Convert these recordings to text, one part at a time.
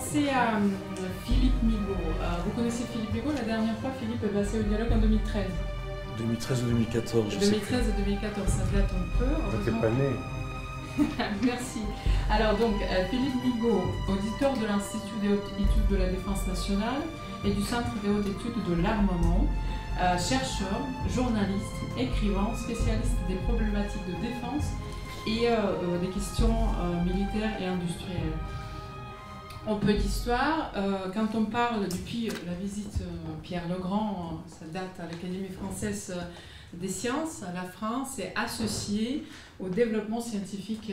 penser à Philippe Migaud. Vous connaissez Philippe Migaud? La dernière fois, Philippe est passé au dialogue en 2013. 2013 ou 2014, je sais 2013 et 2014, ça date un peu. T'es pas né. Merci. Alors donc, Philippe Migaud, auditeur de l'Institut des hautes études de la défense nationale et du Centre des hautes études de l'armement, chercheur, journaliste, écrivain, spécialiste des problématiques de défense et des questions militaires et industrielles. Un peu d'histoire, quand on parle depuis la visite Pierre Legrand, ça date à l'Académie française des sciences, la France est associée au développement scientifique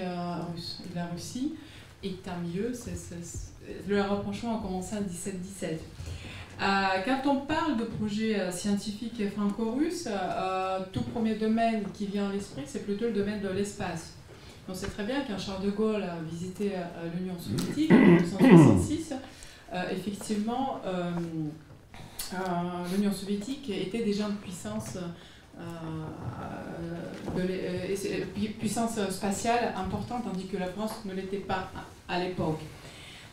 russe. Et la Russie est un milieu, le rapprochement a commencé en 17-17. Quand on parle de projets scientifiques franco-russes, tout premier domaine qui vient à l'esprit, c'est plutôt le domaine de l'espace. On sait très bien quand Charles de Gaulle a visité l'Union soviétique en 1966, effectivement, l'Union soviétique était déjà une puissance, puissance spatiale importante, tandis que la France ne l'était pas à l'époque.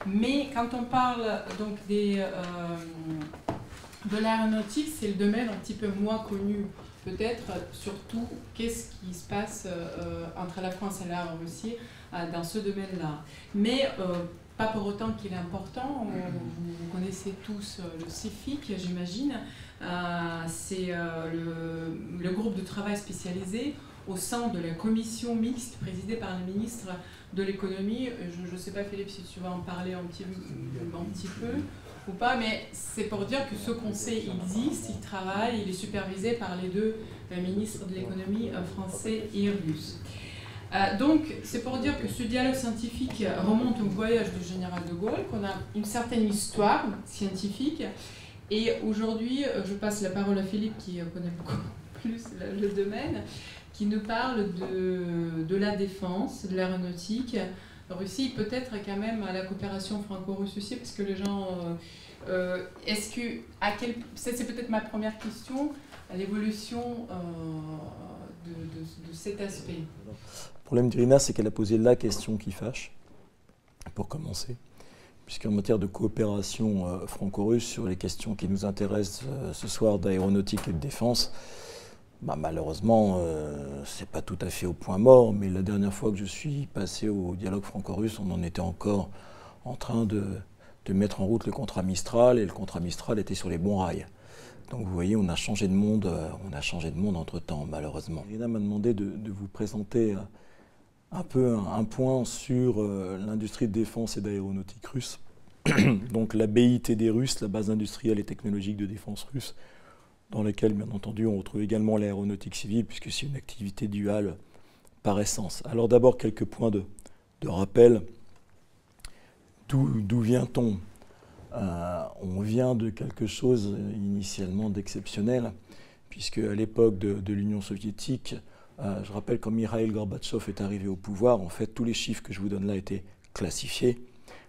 Mais quand on parle donc de l'aéronautique, c'est le domaine un petit peu moins connu. Peut-être, surtout, qu'est-ce qui se passe entre la France et la Russie dans ce domaine-là. Mais pas pour autant qu'il est important. Vous connaissez tous le CIFIC, j'imagine. C'est le groupe de travail spécialisé au sein de la commission mixte présidée par le ministre de l'économie. Je ne sais pas, Philippe, si tu vas en parler un petit peu ou pas, mais c'est pour dire que ce conseil existe, il travaille, il est supervisé par les deux ministres de l'économie français et russe. Donc, c'est pour dire que ce dialogue scientifique remonte au voyage du général de Gaulle, qu'on a une certaine histoire scientifique. Et aujourd'hui, je passe la parole à Philippe, qui connaît beaucoup plus le domaine, qui nous parle de la défense, de l'aéronautique, Russie, peut-être quand même à la coopération franco-russe aussi, parce que les gens... c'est peut-être ma première question, à l'évolution de cet aspect. Le problème d'Irina, c'est qu'elle a posé la question qui fâche, pour commencer, puisqu'en matière de coopération franco-russe, sur les questions qui nous intéressent ce soir d'aéronautique et de défense, malheureusement, c'est pas tout à fait au point mort, mais la dernière fois que je suis passé au dialogue franco-russe, on en était encore en train de mettre en route le contrat Mistral, et le contrat Mistral était sur les bons rails. Donc vous voyez, on a changé de monde entre-temps, malheureusement. Irina m'a demandé de vous présenter un peu un point sur l'industrie de défense et d'aéronautique russe. Donc la BIT des Russes, la base industrielle et technologique de défense russe, dans laquelle, bien entendu, on retrouve également l'aéronautique civile, puisque c'est une activité duale par essence. Alors d'abord, quelques points de rappel. D'où vient-on? On vient de quelque chose initialement d'exceptionnel, puisque à l'époque de l'Union soviétique, je rappelle quand Mikhaïl Gorbatchev est arrivé au pouvoir, en fait, tous les chiffres que je vous donne là étaient classifiés.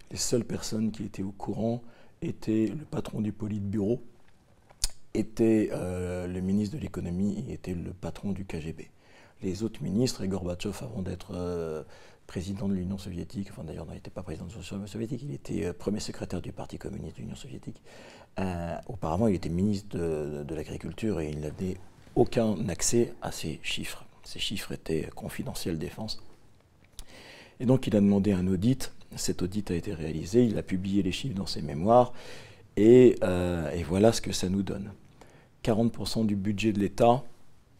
Les seules personnes qui étaient au courant étaient le patron du Politburo, était le ministre de l'économie et était le patron du KGB. Les autres ministres, et Gorbatchev, avant d'être président de l'Union soviétique, enfin d'ailleurs n'était pas président de l'Union soviétique, il était premier secrétaire du Parti communiste de l'Union soviétique. Auparavant, il était ministre de l'Agriculture et il n'avait aucun accès à ces chiffres. Ces chiffres étaient confidentiels défense. Et donc il a demandé un audit. Cet audit a été réalisé, il a publié les chiffres dans ses mémoires et voilà ce que ça nous donne. 40% du budget de l'État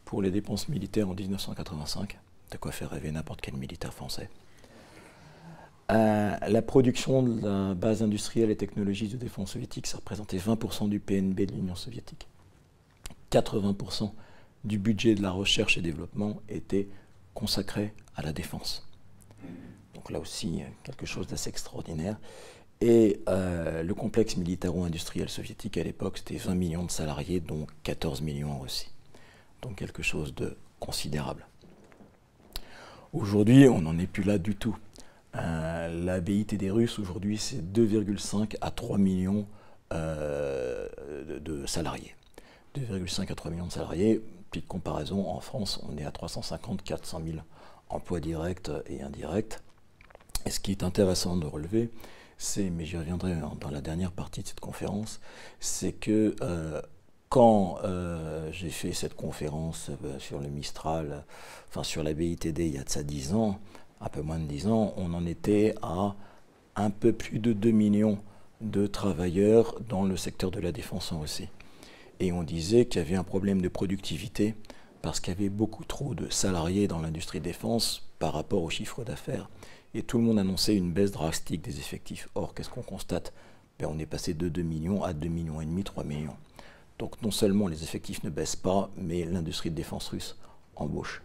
pour les dépenses militaires en 1985, de quoi faire rêver n'importe quel militaire français. La production de la base industrielle et technologique de défense soviétique, ça représentait 20% du PNB de l'Union soviétique. 80% du budget de la recherche et développement était consacré à la défense. Donc là aussi, quelque chose d'assez extraordinaire. Et le complexe militaro-industriel soviétique à l'époque, c'était 20 millions de salariés, dont 14 millions en Russie. Donc quelque chose de considérable. Aujourd'hui, on n'en est plus là du tout. La BIT des Russes, aujourd'hui, c'est 2,5 à 3 millions de salariés. 2,5 à 3 millions de salariés. Petite comparaison, en France, on est à 350-400 000 emplois directs et indirects. Et ce qui est intéressant de relever, mais j'y reviendrai dans la dernière partie de cette conférence, c'est que quand j'ai fait cette conférence sur le Mistral, enfin sur la BITD il y a de ça 10 ans, un peu moins de 10 ans, on en était à un peu plus de 2 millions de travailleurs dans le secteur de la défense en Russie. Et on disait qu'il y avait un problème de productivité parce qu'il y avait beaucoup trop de salariés dans l'industrie défense par rapport au chiffre d'affaires. Et tout le monde annonçait une baisse drastique des effectifs. Or, qu'est-ce qu'on constate? On est passé de 2 millions à 2,5 millions, 3 millions. Donc non seulement les effectifs ne baissent pas, mais l'industrie de défense russe embauche.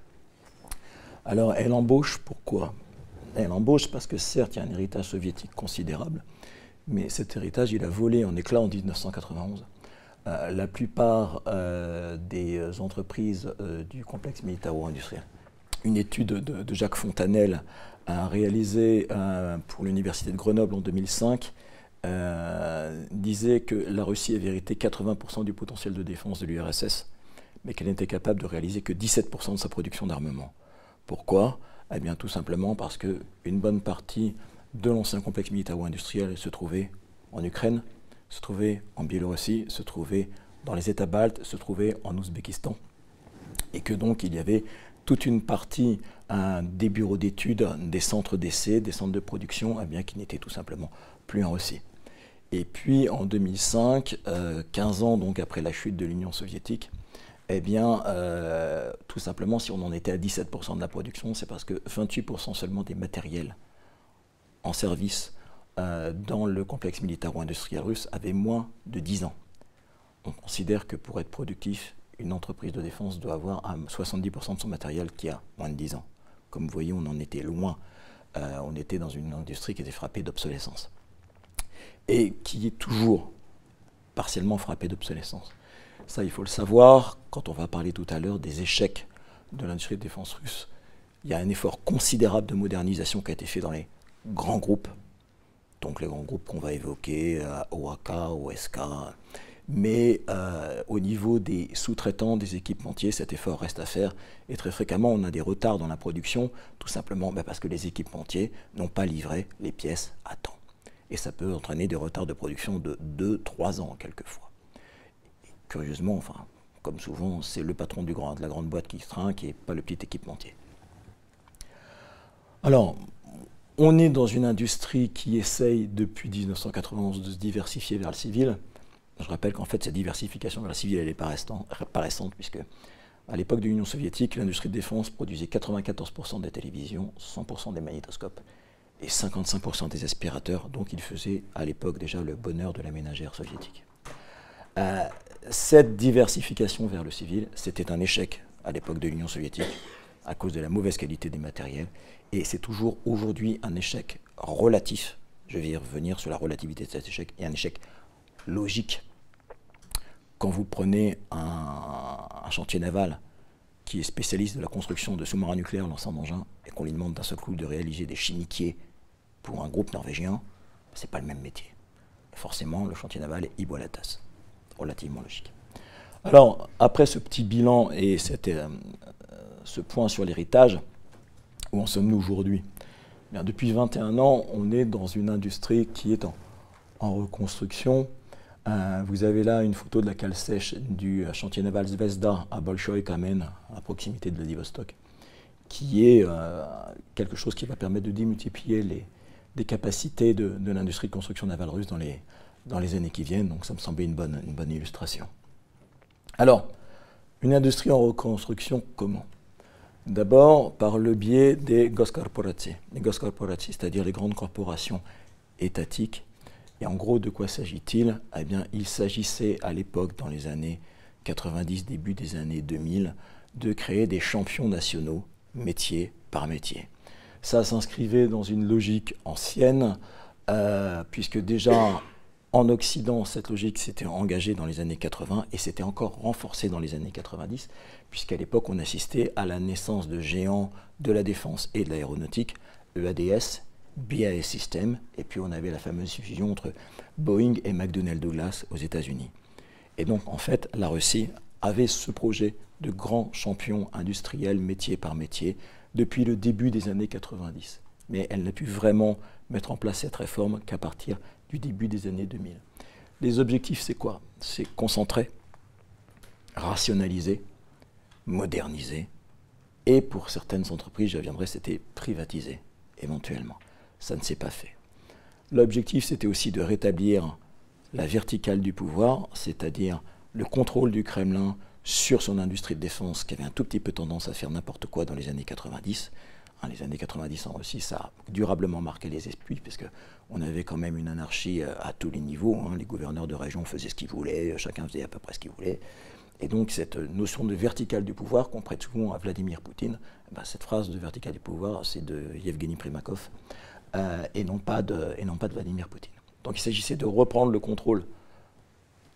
Alors elle embauche pourquoi? Elle embauche parce que certes, il y a un héritage soviétique considérable, mais cet héritage, il a volé en éclats en 1991. La plupart des entreprises du complexe militaro-industriel. Une étude de Jacques Fontanelle réalisée pour l'Université de Grenoble en 2005 disait que la Russie avait hérité 80% du potentiel de défense de l'URSS, mais qu'elle n'était capable de réaliser que 17% de sa production d'armement. Pourquoi? Eh bien, tout simplement parce qu'une bonne partie de l'ancien complexe militaro-industriel se trouvait en Ukraine, se trouvait en Biélorussie, se trouvait dans les États baltes, se trouvait en Ouzbékistan. Et que donc il y avait toute une partie des bureaux d'études, des centres d'essai, des centres de production, eh bien, qui n'étaient tout simplement plus en Russie. Et puis en 2005, 15 ans donc après la chute de l'Union soviétique, eh bien, tout simplement, si on en était à 17% de la production, c'est parce que 28% seulement des matériels en service dans le complexe militaro-industriel russe avaient moins de 10 ans. On considère que pour être productif, une entreprise de défense doit avoir 70% de son matériel qui a moins de 10 ans. Comme vous voyez, on en était loin. On était dans une industrie qui était frappée d'obsolescence. Et qui est toujours partiellement frappée d'obsolescence. Ça, il faut le savoir, quand on va parler tout à l'heure des échecs de l'industrie de défense russe. Il y a un effort considérable de modernisation qui a été fait dans les grands groupes, donc les grands groupes qu'on va évoquer, OAK, OSK, mais au niveau des sous-traitants, des équipementiers, cet effort reste à faire, et très fréquemment on a des retards dans la production, tout simplement parce que les équipementiers n'ont pas livré les pièces à temps. Et ça peut entraîner des retards de production de 2-3 ans quelquefois. Curieusement, enfin, comme souvent, c'est le patron de la grande boîte qui se trinque et pas le petit équipementier. Alors, on est dans une industrie qui essaye depuis 1991 de se diversifier vers le civil. Je rappelle qu'en fait, cette diversification vers le civil, elle n'est pas récente, puisque à l'époque de l'Union soviétique, l'industrie de défense produisait 94% des télévisions, 100% des magnétoscopes et 55% des aspirateurs. Donc, il faisait à l'époque déjà le bonheur de la ménagère soviétique. Cette diversification vers le civil, c'était un échec à l'époque de l'Union soviétique à cause de la mauvaise qualité des matériels. Et c'est toujours aujourd'hui un échec relatif. Je vais y revenir sur la relativité de cet échec. Et un échec logique. Quand vous prenez un chantier naval qui est spécialiste de la construction de sous-marins nucléaires lançant d'engins et qu'on lui demande d'un seul coup de réaliser des chimiquiers pour un groupe norvégien, c'est pas le même métier. Et forcément, le chantier naval est ibo à la tasse. Relativement logique. Alors, après ce petit bilan et ce point sur l'héritage, où en sommes-nous aujourd'hui? Depuis 21 ans, on est dans une industrie qui est en reconstruction. Vous avez là une photo de la cale sèche du chantier naval Zvezda à Bolchoï-Kamen, à proximité de Vladivostok, qui est quelque chose qui va permettre de démultiplier les capacités de l'industrie de construction navale russe dans les années qui viennent. Donc ça me semblait une bonne illustration. Alors, une industrie en reconstruction, comment? D'abord, par le biais des goskorporaties. Les goskorporaties, c'est-à-dire les grandes corporations étatiques. Et en gros, de quoi s'agit-il? Eh bien, il s'agissait à l'époque, dans les années 90, début des années 2000, de créer des champions nationaux, métier par métier. Ça s'inscrivait dans une logique ancienne, puisque déjà en Occident, cette logique s'était engagée dans les années 80 et s'était encore renforcée dans les années 90, puisqu'à l'époque, on assistait à la naissance de géants de la défense et de l'aéronautique, EADS, BAE Systems, et puis on avait la fameuse fusion entre Boeing et McDonnell Douglas aux États-Unis. Et donc, en fait, la Russie avait ce projet de grand champion industriel, métier par métier, depuis le début des années 90. Mais elle n'a pu vraiment mettre en place cette réforme qu'à partir du début des années 2000. Les objectifs, c'est quoi? C'est concentrer, rationaliser, moderniser, et pour certaines entreprises, j'y reviendrai, c'était privatiser, éventuellement. Ça ne s'est pas fait. L'objectif, c'était aussi de rétablir la verticale du pouvoir, c'est-à-dire le contrôle du Kremlin sur son industrie de défense, qui avait un tout petit peu tendance à faire n'importe quoi dans les années 90. Les années 90 en Russie, ça a durablement marqué les esprits, parce qu'on avait quand même une anarchie à tous les niveaux. Les gouverneurs de région faisaient ce qu'ils voulaient, chacun faisait à peu près ce qu'il voulait. Et donc cette notion de verticale du pouvoir, qu'on prête souvent à Vladimir Poutine, cette phrase de verticale du pouvoir, c'est de Yevgeny Primakov, et non pas de Vladimir Poutine. Donc il s'agissait de reprendre le contrôle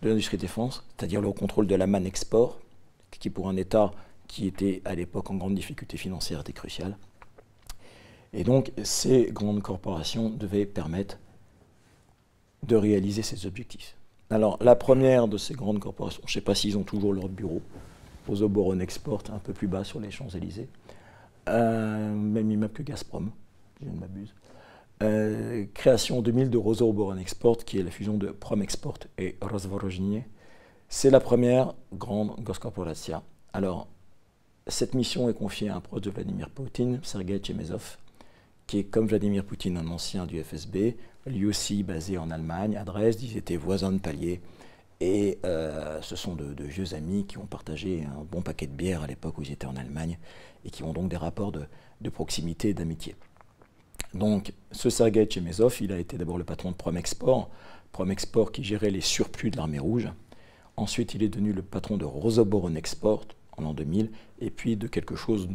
de l'industrie de défense, c'est-à-dire le contrôle de la manne export, qui pour un État qui était à l'époque en grande difficulté financière était crucial. Et donc ces grandes corporations devaient permettre de réaliser ces objectifs. Alors la première de ces grandes corporations, je ne sais pas s'ils ont toujours leur bureau, Rosoboronexport, un peu plus bas sur les Champs-Élysées, même immeuble que Gazprom, si je ne m'abuse. Création en 2000 de Rosoboronexport, qui est la fusion de Promexport et Rozvorozhnie. C'est la première grande Goskorporatia. Alors, cette mission est confiée à un proche de Vladimir Poutine, Sergei Chemezov, qui est comme Vladimir Poutine un ancien du FSB, lui aussi basé en Allemagne, à Dresde. Ils étaient voisins de palier. Et ce sont de vieux amis qui ont partagé un bon paquet de bière à l'époque où ils étaient en Allemagne et qui ont donc des rapports de proximité et d'amitié. Donc, ce Sergei Chemezov, il a été d'abord le patron de Promexport qui gérait les surplus de l'armée rouge. Ensuite, il est devenu le patron de Rosoboronexport en l'an 2000, et puis de quelque chose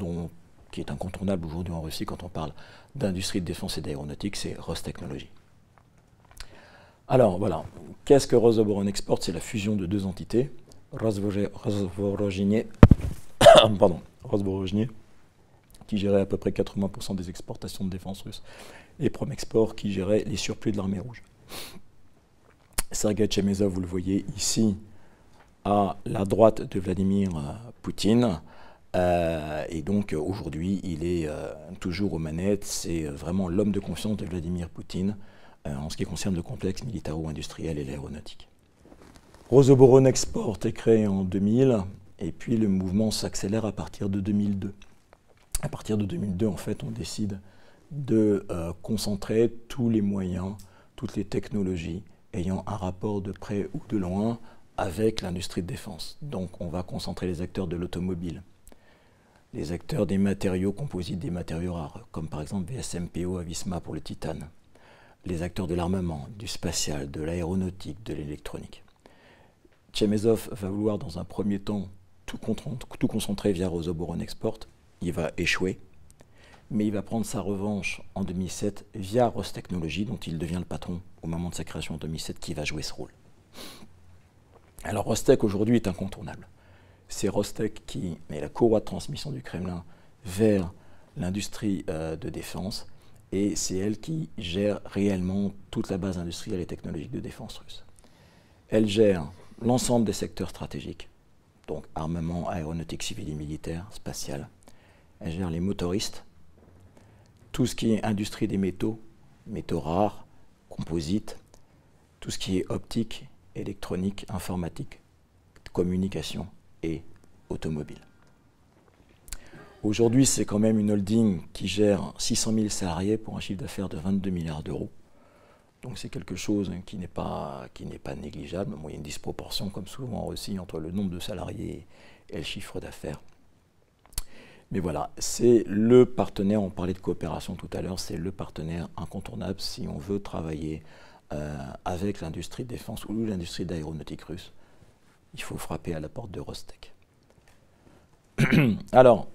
qui est incontournable aujourd'hui en Russie quand on parle d'industrie de défense et d'aéronautique, c'est Rostechnology. Alors voilà, qu'est-ce que Rosoboronexport? C'est la fusion de deux entités, Rozvorozhnie, qui gérait à peu près 80% des exportations de défense russes, et Promexport qui gérait les surplus de l'armée rouge. Sergei Chemezov, vous le voyez ici, à la droite de Vladimir Poutine, et donc aujourd'hui il est toujours aux manettes, c'est vraiment l'homme de confiance de Vladimir Poutine en ce qui concerne le complexe militaro-industriel et l'aéronautique. Rosoboronexport est créé en 2000, et puis le mouvement s'accélère à partir de 2002. À partir de 2002, en fait, on décide de concentrer tous les moyens, toutes les technologies ayant un rapport de près ou de loin avec l'industrie de défense. Donc on va concentrer les acteurs de l'automobile, les acteurs des matériaux composites, des matériaux rares, comme par exemple VSMPO à Visma pour le titane, les acteurs de l'armement, du spatial, de l'aéronautique, de l'électronique. Chemezov va vouloir dans un premier temps tout concentrer via Rosoboronexport. Il va échouer, mais il va prendre sa revanche en 2007 via Rostechnology, dont il devient le patron au moment de sa création en 2007, qui va jouer ce rôle. Alors Rostech aujourd'hui est incontournable. C'est Rostech qui est la courroie de transmission du Kremlin vers l'industrie de défense, et c'est elle qui gère réellement toute la base industrielle et technologique de défense russe. Elle gère l'ensemble des secteurs stratégiques, donc armement, aéronautique civile et militaire, spatial. Elle gère les motoristes, tout ce qui est industrie des métaux, métaux rares, composites, tout ce qui est optique, électronique, informatique, communication et automobile. Aujourd'hui, c'est quand même une holding qui gère 600 000 salariés pour un chiffre d'affaires de 22 milliards d'euros. Donc c'est quelque chose qui n'est pas négligeable. Il y a une disproportion, comme souvent en Russie, entre le nombre de salariés et le chiffre d'affaires. Mais voilà, c'est le partenaire, on parlait de coopération tout à l'heure, c'est le partenaire incontournable si on veut travailler avec l'industrie de défense ou l'industrie d'aéronautique russe. Il faut frapper à la porte de Rostech. Alors,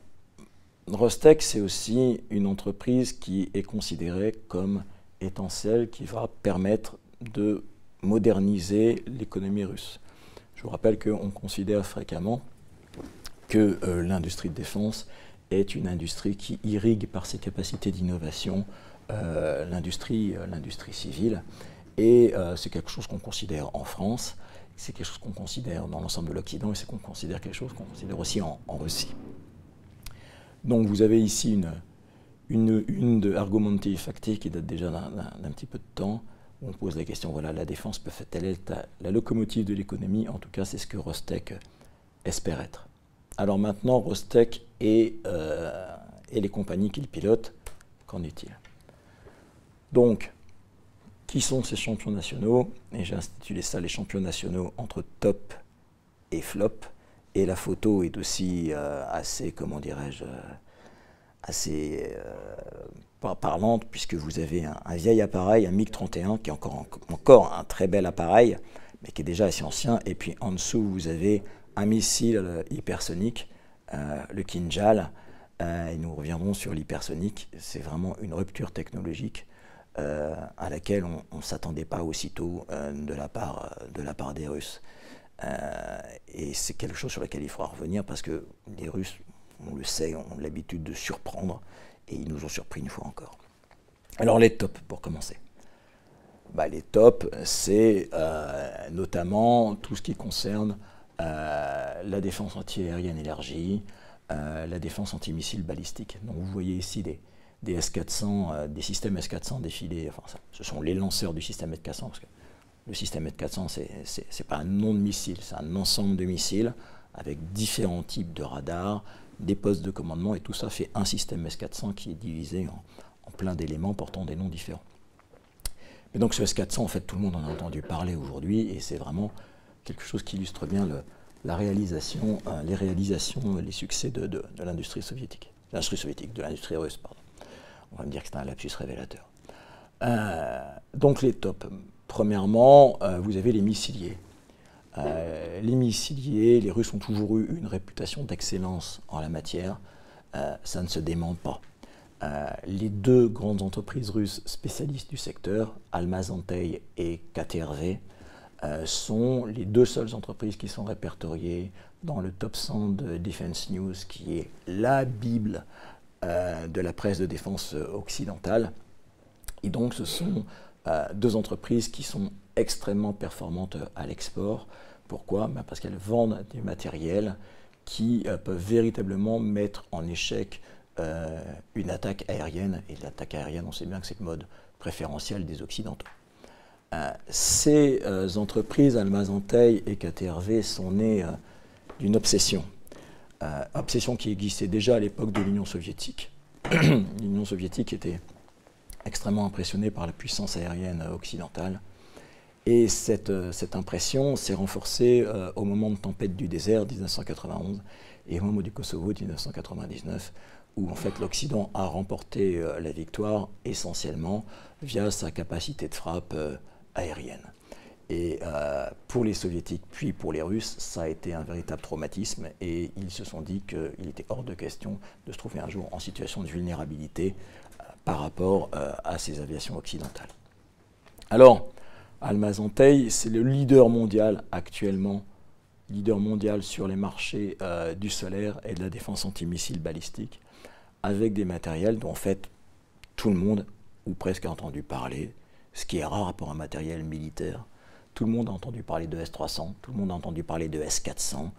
Rostech, c'est aussi une entreprise qui est considérée comme étant celle qui va permettre de moderniser l'économie russe. Je vous rappelle qu'on considère fréquemment que l'industrie de défense est une industrie qui irrigue par ses capacités d'innovation l'industrie civile. Et c'est quelque chose qu'on considère en France, c'est quelque chose qu'on considère dans l'ensemble de l'Occident, et c'est quelque chose qu'on considère aussi en Russie. Donc vous avez ici une de Argomonti Facti qui date déjà d'un petit peu de temps, où on pose la question, voilà, la défense peut-elle être la locomotive de l'économie? En tout cas, c'est ce que Rostec espère être. Alors maintenant, Rostec et les compagnies qui le pilotent, qu'en est-il? Donc, qui sont ces champions nationaux? Et j'ai intitulé ça les champions nationaux entre top et flop. Et la photo est aussi assez, comment dirais-je, assez parlante, puisque vous avez un vieil appareil, un MiG-31, qui est encore un très bel appareil, mais qui est déjà assez ancien. Et puis en dessous, vous avez un missile hypersonique, le Kinjal. Et nous reviendrons sur l'hypersonique. C'est vraiment une rupture technologique à laquelle on ne s'attendait pas aussitôt de la part des Russes. Et c'est quelque chose sur lequel il faudra revenir, parce que les Russes, on le sait, ont l'habitude de surprendre, et ils nous ont surpris une fois encore. Alors les tops, pour commencer. Les tops, c'est notamment tout ce qui concerne la défense antiaérienne élargie, la défense antimissile balistique. Donc vous voyez ici des S-400, des systèmes S-400 défiler. Enfin, ce sont les lanceurs du système S-400, parce que le système S-400, c'est pas un nom de missile, c'est un ensemble de missiles avec différents types de radars, des postes de commandement, et tout ça fait un système S-400 qui est divisé en plein d'éléments portant des noms différents. Mais donc ce S-400, en fait, tout le monde en a entendu parler aujourd'hui, et c'est vraiment quelque chose qui illustre bien les réalisations, les succès de l'industrie soviétique. De l'industrie russe, pardon. On va me dire que c'est un lapsus révélateur. Donc les tops. Premièrement, vous avez les missiliers. Les missiliers, les Russes ont toujours eu une réputation d'excellence en la matière. Ça ne se dément pas. Les deux grandes entreprises russes spécialistes du secteur, Almaz-Antey et KTRV, sont les deux seules entreprises qui sont répertoriées dans le top 100 de Defense News, qui est la bible de la presse de défense occidentale. Et donc ce sont deux entreprises qui sont extrêmement performantes à l'export. Pourquoi? Parce qu'elles vendent des matériels qui peuvent véritablement mettre en échec une attaque aérienne. Et l'attaque aérienne, on sait bien que c'est le mode préférentiel des Occidentaux. Ces entreprises, Almaz-Antey et KTRV, sont nées d'une obsession. Obsession qui existait déjà à l'époque de l'Union soviétique. L'Union soviétique était extrêmement impressionnée par la puissance aérienne occidentale. Et cette impression s'est renforcée au moment de Tempête du désert 1991 et au moment du Kosovo 1999, où en fait l'Occident a remporté la victoire essentiellement via sa capacité de frappe aérienne. Et pour les Soviétiques, puis pour les Russes, ça a été un véritable traumatisme, et ils se sont dit qu'il était hors de question de se trouver un jour en situation de vulnérabilité par rapport à ces aviations occidentales. Alors, Almaz-Antey, c'est le leader mondial actuellement, leader mondial sur les marchés du solaire et de la défense antimissile balistique, avec des matériels dont en fait tout le monde, ou presque, a entendu parler, ce qui est rare pour un matériel militaire. Tout le monde a entendu parler de S-300, tout le monde a entendu parler de S-400.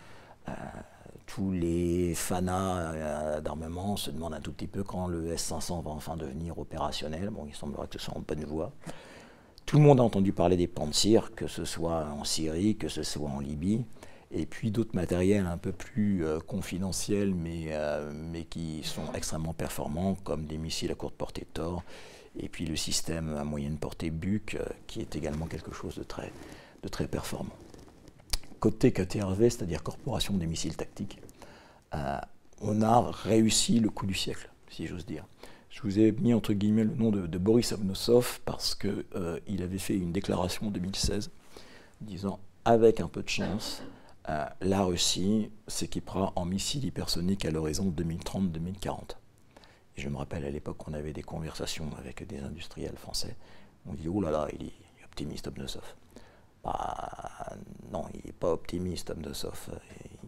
Tous les fanas d'armement se demandent un tout petit peu quand le S-500 va enfin devenir opérationnel. Bon, il semblerait que ce soit en bonne voie. Tout le monde a entendu parler des Pantsir, que ce soit en Syrie, que ce soit en Libye. Et puis d'autres matériels un peu plus confidentiels, mais qui sont extrêmement performants, comme des missiles à courte portée Thor, et puis le système à moyenne portée Buk, qui est également quelque chose de très performant. Côté KTRV, c'est-à-dire Corporation des missiles tactiques, on a réussi le coup du siècle, si j'ose dire. Je vous ai mis entre guillemets le nom de Boris Avnosov parce qu'il avait fait une déclaration en 2016 disant « avec un peu de chance, la Russie s'équipera en missiles hypersoniques à l'horizon 2030-2040 ». Et je me rappelle à l'époque qu'on avait des conversations avec des industriels français. On dit « oh là là, il est optimiste Avnosov ». Non, il n'est pas optimiste Avnosov.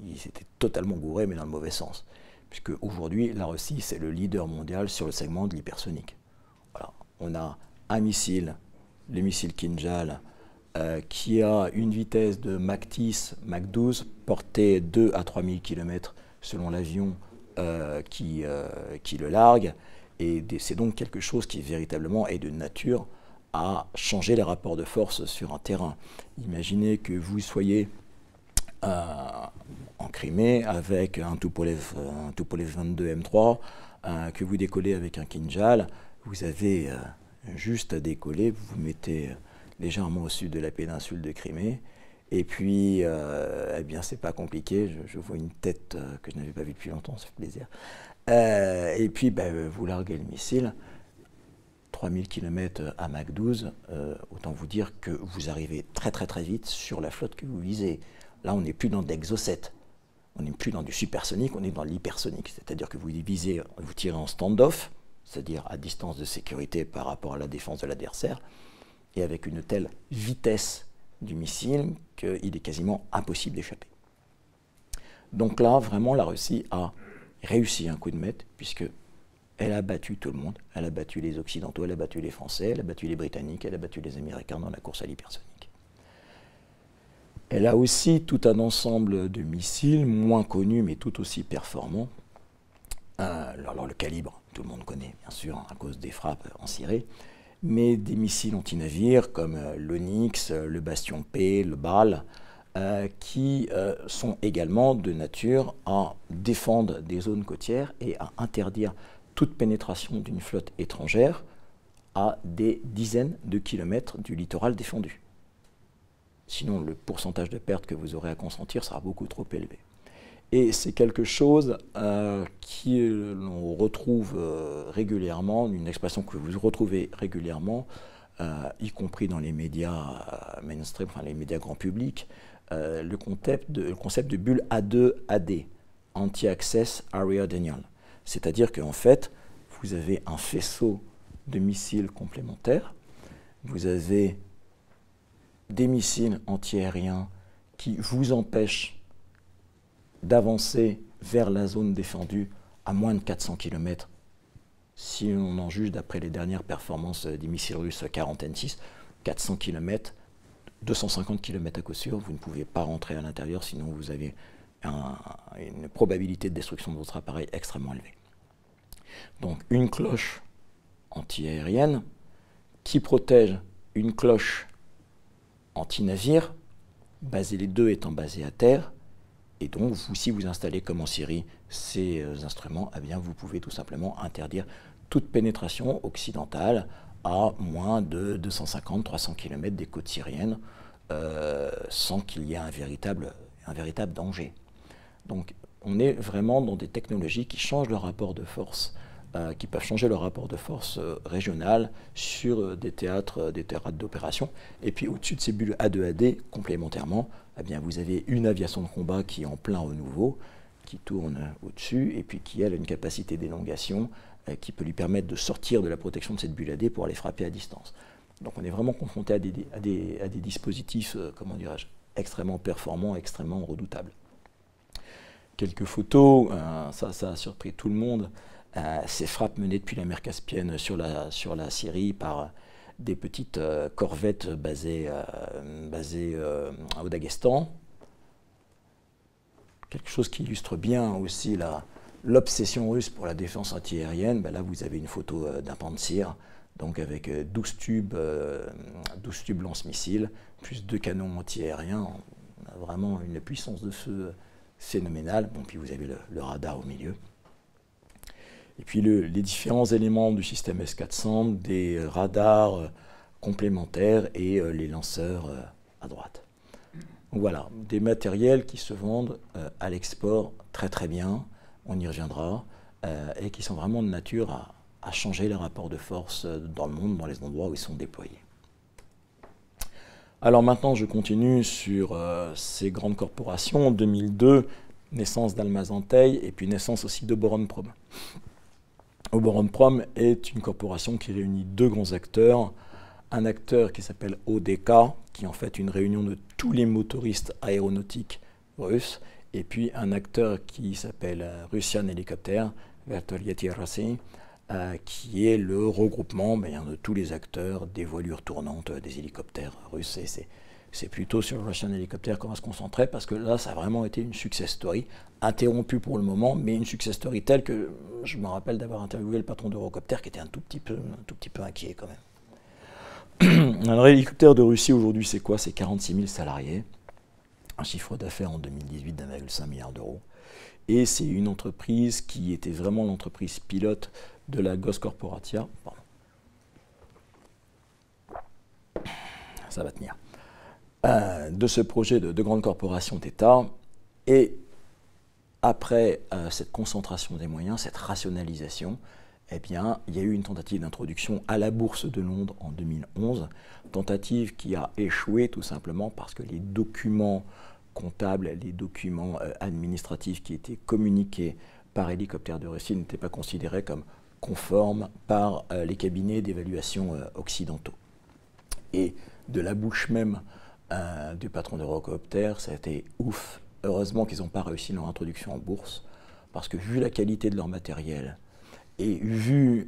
Il s'était totalement gouré, mais dans le mauvais sens. Puisque aujourd'hui, la Russie, c'est le leader mondial sur le segment de l'hypersonique. Voilà. On a un missile, le missile Kinjal, qui a une vitesse de Mach 10, Mach 12, portée 2 à 3000 km selon l'avion qui le largue, Et c'est donc quelque chose qui véritablement est de nature à changer les rapports de force sur un terrain. Imaginez que vous soyez en Crimée avec un Tupolev 22 M3, que vous décollez avec un Kinjal. Vous avez juste à décoller, vous vous mettez légèrement au sud de la péninsule de Crimée. Et puis, eh bien, c'est pas compliqué. Je vois une tête que je n'avais pas vue depuis longtemps, ça fait plaisir. Et puis, vous larguez le missile. 3000 km à Mach 12, autant vous dire que vous arrivez très très très vite sur la flotte que vous visez. Là, on n'est plus dans de l'exocet, on n'est plus dans du supersonique, on est dans l'hypersonique. C'est-à-dire que vous visez, vous tirez en stand-off, c'est-à-dire à distance de sécurité par rapport à la défense de l'adversaire, et avec une telle vitesse du missile qu'il est quasiment impossible d'échapper. Donc là, vraiment, la Russie a réussi un coup de maître, puisque elle a battu tout le monde. Elle a battu les Occidentaux, elle a battu les Français, elle a battu les Britanniques, elle a battu les Américains dans la course à l'hypersonique. Elle a aussi tout un ensemble de missiles, moins connus, mais tout aussi performants. Alors le calibre, tout le monde connaît, bien sûr, à cause des frappes en Syrie, mais des missiles antinavires comme l'Onyx, le Bastion P, le Bal, qui sont également de nature à défendre des zones côtières et à interdire toute pénétration d'une flotte étrangère à des dizaines de kilomètres du littoral défendu. Sinon, le pourcentage de pertes que vous aurez à consentir sera beaucoup trop élevé. Et c'est quelque chose qui l'on retrouve régulièrement, une expression que vous retrouvez régulièrement, y compris dans les médias mainstream, enfin les médias grand public, le concept de bulle A2AD, Anti-Access Area Denial. C'est-à-dire qu'en fait, vous avez un faisceau de missiles complémentaires, vous avez des missiles antiaériens qui vous empêchent d'avancer vers la zone défendue à moins de 400 km, si on en juge d'après les dernières performances des missiles russes 40 N6, 400 km, 250 km à coup sûr, vous ne pouvez pas rentrer à l'intérieur, sinon vous avez une probabilité de destruction de votre appareil extrêmement élevée. Donc une cloche anti-aérienne qui protège une cloche anti-navire, les deux étant basés à terre, et donc si vous installez comme en Syrie ces instruments, eh bien, vous pouvez tout simplement interdire toute pénétration occidentale à moins de 250-300 km des côtes syriennes, sans qu'il y ait un véritable danger. Donc on est vraiment dans des technologies qui changent le rapport de force, qui peuvent changer le rapport de force régional sur des théâtres d'opération. Et puis au-dessus de ces bulles A2AD, complémentairement, eh bien, vous avez une aviation de combat qui est en plein renouveau, qui tourne au-dessus, et puis qui a une capacité d'élongation qui peut lui permettre de sortir de la protection de cette bulle AD pour aller frapper à distance. Donc on est vraiment confronté à des dispositifs, comment dirais-je, extrêmement performants, extrêmement redoutables. Quelques photos, ça a surpris tout le monde, ces frappes menées depuis la mer Caspienne sur la Syrie par des petites corvettes basées au Daghestan. Quelque chose qui illustre bien aussi l'obsession russe pour la défense antiaérienne. Là, vous avez une photo d'un Pantsir, donc avec 12 tubes lance-missiles, plus 2 canons antiaériens. On a vraiment une puissance de feu phénoménale. Bon, puis vous avez le radar au milieu. Et puis les différents éléments du système S-400, des radars complémentaires et les lanceurs à droite. Donc voilà, des matériels qui se vendent à l'export très très bien, on y reviendra, et qui sont vraiment de nature à changer les rapports de force dans le monde, dans les endroits où ils sont déployés. Alors maintenant, je continue sur ces grandes corporations. En 2002, naissance d'Almaz-Antey et puis naissance aussi d'Oboronprom. Oboronprom est une corporation qui réunit deux grands acteurs. Un acteur qui s'appelle ODK, qui est en fait une réunion de tous les motoristes aéronautiques russes, et puis un acteur qui s'appelle Russian Helicopter, Vertolyeti Rossi, qui est le regroupement de tous les acteurs des voilures tournantes des hélicoptères russes. Et c'est plutôt sur le Russian Helicopter qu'on va se concentrer, parce que là, ça a vraiment été une success story, interrompue pour le moment, mais une success story telle que je me rappelle d'avoir interviewé le patron d'Eurocopter qui était un tout petit peu inquiet quand même. Alors, l'hélicoptère de Russie aujourd'hui, c'est quoi? C'est 46 000 salariés, un chiffre d'affaires en 2018 d'1,5 milliard d'euros. Et c'est une entreprise qui était vraiment l'entreprise pilote de la Ghost Corporatia. Pardon. Ça va tenir. De ce projet de grande corporation d'État. Et après cette concentration des moyens, cette rationalisation, eh bien, il y a eu une tentative d'introduction à la Bourse de Londres en 2011, tentative qui a échoué tout simplement parce que les documents comptables, les documents administratifs qui étaient communiqués par Hélicoptère de Russie n'étaient pas considérés comme conformes par les cabinets d'évaluation occidentaux. Et de la bouche même du patron d'Eurocopter, ça a été ouf. Heureusement qu'ils n'ont pas réussi leur introduction en bourse, parce que vu la qualité de leur matériel et vu,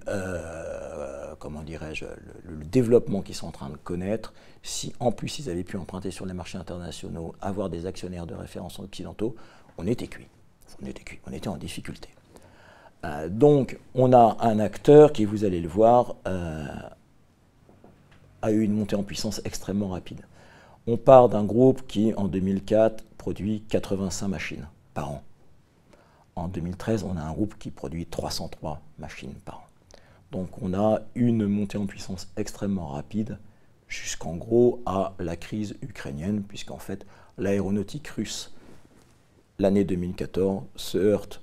comment dirais-je, le développement qu'ils sont en train de connaître, si en plus ils avaient pu emprunter sur les marchés internationaux, avoir des actionnaires de référence occidentaux, on était cuit. On était en difficulté. Donc on a un acteur qui, vous allez le voir, a eu une montée en puissance extrêmement rapide. On part d'un groupe qui, en 2004, produit 85 machines par an. En 2013, on a un groupe qui produit 303 machines par an. Donc on a une montée en puissance extrêmement rapide jusqu'en gros à la crise ukrainienne, puisqu'en fait l'aéronautique russe, l'année 2014, se heurte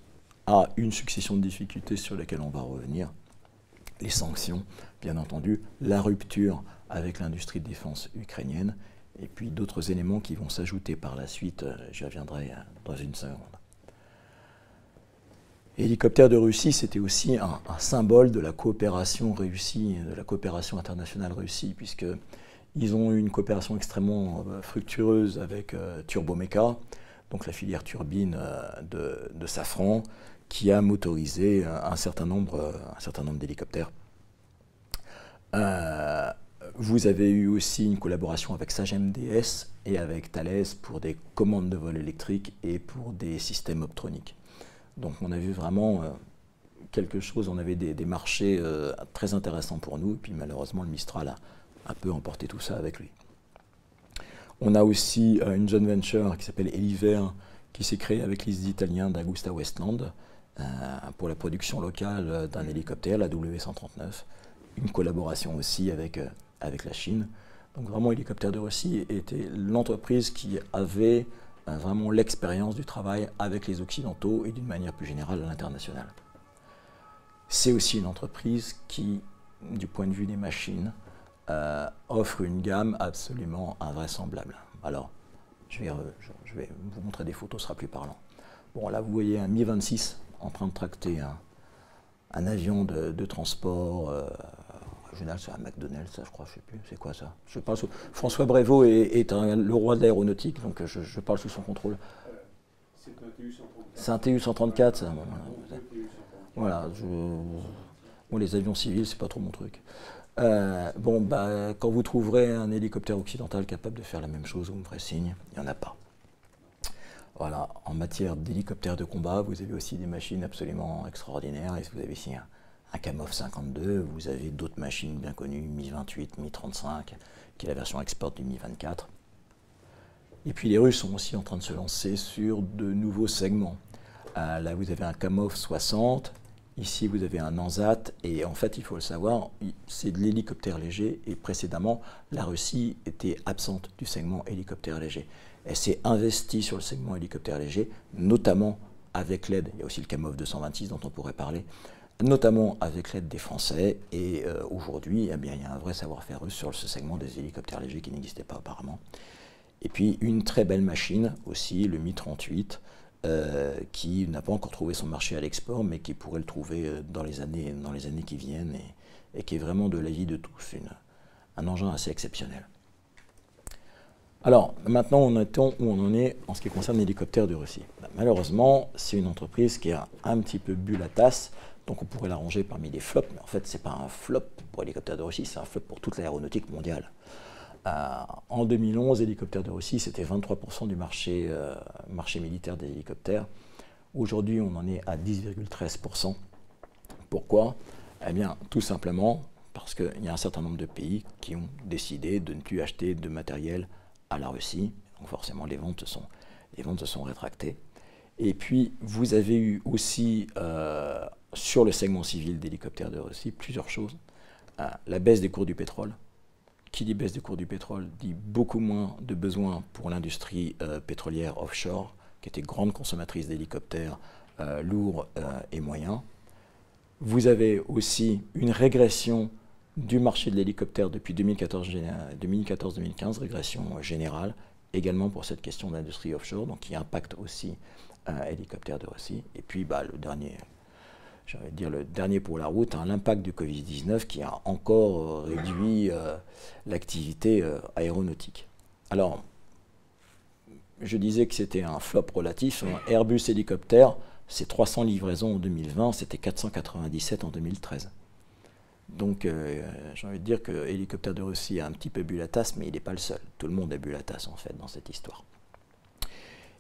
à une succession de difficultés sur lesquelles on va revenir. Les sanctions, bien entendu, la rupture avec l'industrie de défense ukrainienne, et puis d'autres éléments qui vont s'ajouter par la suite, j'y reviendrai dans une seconde. Hélicoptère de Russie, c'était aussi un symbole de la coopération réussie, de la coopération internationale réussie, puisqu'ils ont eu une coopération extrêmement fructueuse avec Turbomeca, donc la filière turbine de Safran, qui a motorisé un certain nombre d'hélicoptères. Vous avez eu aussi une collaboration avec Sagem DS et avec Thales pour des commandes de vol électriques et pour des systèmes optroniques. Donc on a vu vraiment quelque chose, on avait des marchés très intéressants pour nous, et puis malheureusement le Mistral a un peu emporté tout ça avec lui. On a aussi une joint venture qui s'appelle Eliver, qui s'est créée avec les Italiens d'Augusta Westland pour la production locale d'un hélicoptère, la W139. Une collaboration aussi avec la Chine. Donc vraiment, Hélicoptère de Russie était l'entreprise qui avait vraiment l'expérience du travail avec les Occidentaux et d'une manière plus générale à l'international. C'est aussi une entreprise qui, du point de vue des machines, offre une gamme absolument invraisemblable. Alors, je vais vous montrer des photos, ce sera plus parlant. Bon, là, vous voyez un Mi-26 en train de tracter un avion de transport régional, c'est un McDonnell, ça, je crois, je ne sais plus, c'est quoi ça? Je parle sous... François Brévot est le roi de l'aéronautique, donc je parle sous son contrôle. C'est un TU-134. C'est un TU-134, ça. Voilà, bon, les avions civils, c'est pas trop mon truc. Quand vous trouverez un hélicoptère occidental capable de faire la même chose, vous me ferez signe, il n'y en a pas. Voilà, en matière d'hélicoptères de combat, vous avez aussi des machines absolument extraordinaires. Et vous avez ici un Kamov 52, vous avez d'autres machines bien connues, Mi-28, Mi-35, qui est la version export du Mi-24. Et puis les Russes sont aussi en train de se lancer sur de nouveaux segments. Là, vous avez un Kamov 60, ici vous avez un Ansat, et en fait, il faut le savoir, c'est de l'hélicoptère léger, et précédemment, la Russie était absente du segment hélicoptère léger. Elle s'est investie sur le segment hélicoptère léger, notamment avec l'aide, il y a aussi le Kamov 226 dont on pourrait parler, notamment avec l'aide des Français, et aujourd'hui, eh bien, il y a un vrai savoir-faire russe sur ce segment des hélicoptères légers qui n'existait pas apparemment. Et puis une très belle machine aussi, le Mi-38, qui n'a pas encore trouvé son marché à l'export, mais qui pourrait le trouver dans les années qui viennent, et qui est vraiment de l'avis de tous, un engin assez exceptionnel. Alors, maintenant, on est où on en est en ce qui concerne l'hélicoptère de Russie. Malheureusement, c'est une entreprise qui a un petit peu bu la tasse, donc on pourrait la ranger parmi les flops, mais en fait, ce n'est pas un flop pour l'hélicoptère de Russie, c'est un flop pour toute l'aéronautique mondiale. En 2011, Hélicoptères de Russie, c'était 23% du marché militaire des hélicoptères. Aujourd'hui, on en est à 10,13%. Pourquoi? Eh bien, tout simplement parce qu'il y a un certain nombre de pays qui ont décidé de ne plus acheter de matériel à la Russie. Donc forcément, les ventes se sont rétractées. Et puis, vous avez eu aussi, sur le segment civil d'Hélicoptères de Russie, plusieurs choses. La baisse des cours du pétrole. Qui dit baisse des cours du pétrole dit beaucoup moins de besoins pour l'industrie pétrolière offshore, qui était grande consommatrice d'hélicoptères lourds et moyens. Vous avez aussi une régression du marché de l'hélicoptère depuis 2014-2015, régression générale, également pour cette question d'industrie offshore, donc qui impacte aussi Hélicoptères de Russie. Et puis le dernier pour la route, l'impact du Covid-19 qui a encore réduit l'activité aéronautique. Alors, je disais que c'était un flop relatif. Airbus Hélicoptère, c'est 300 livraisons en 2020, c'était 497 en 2013. Donc, j'ai envie de dire que Hélicoptères de Russie a un petit peu bu la tasse, mais il n'est pas le seul. Tout le monde a bu la tasse, en fait, dans cette histoire.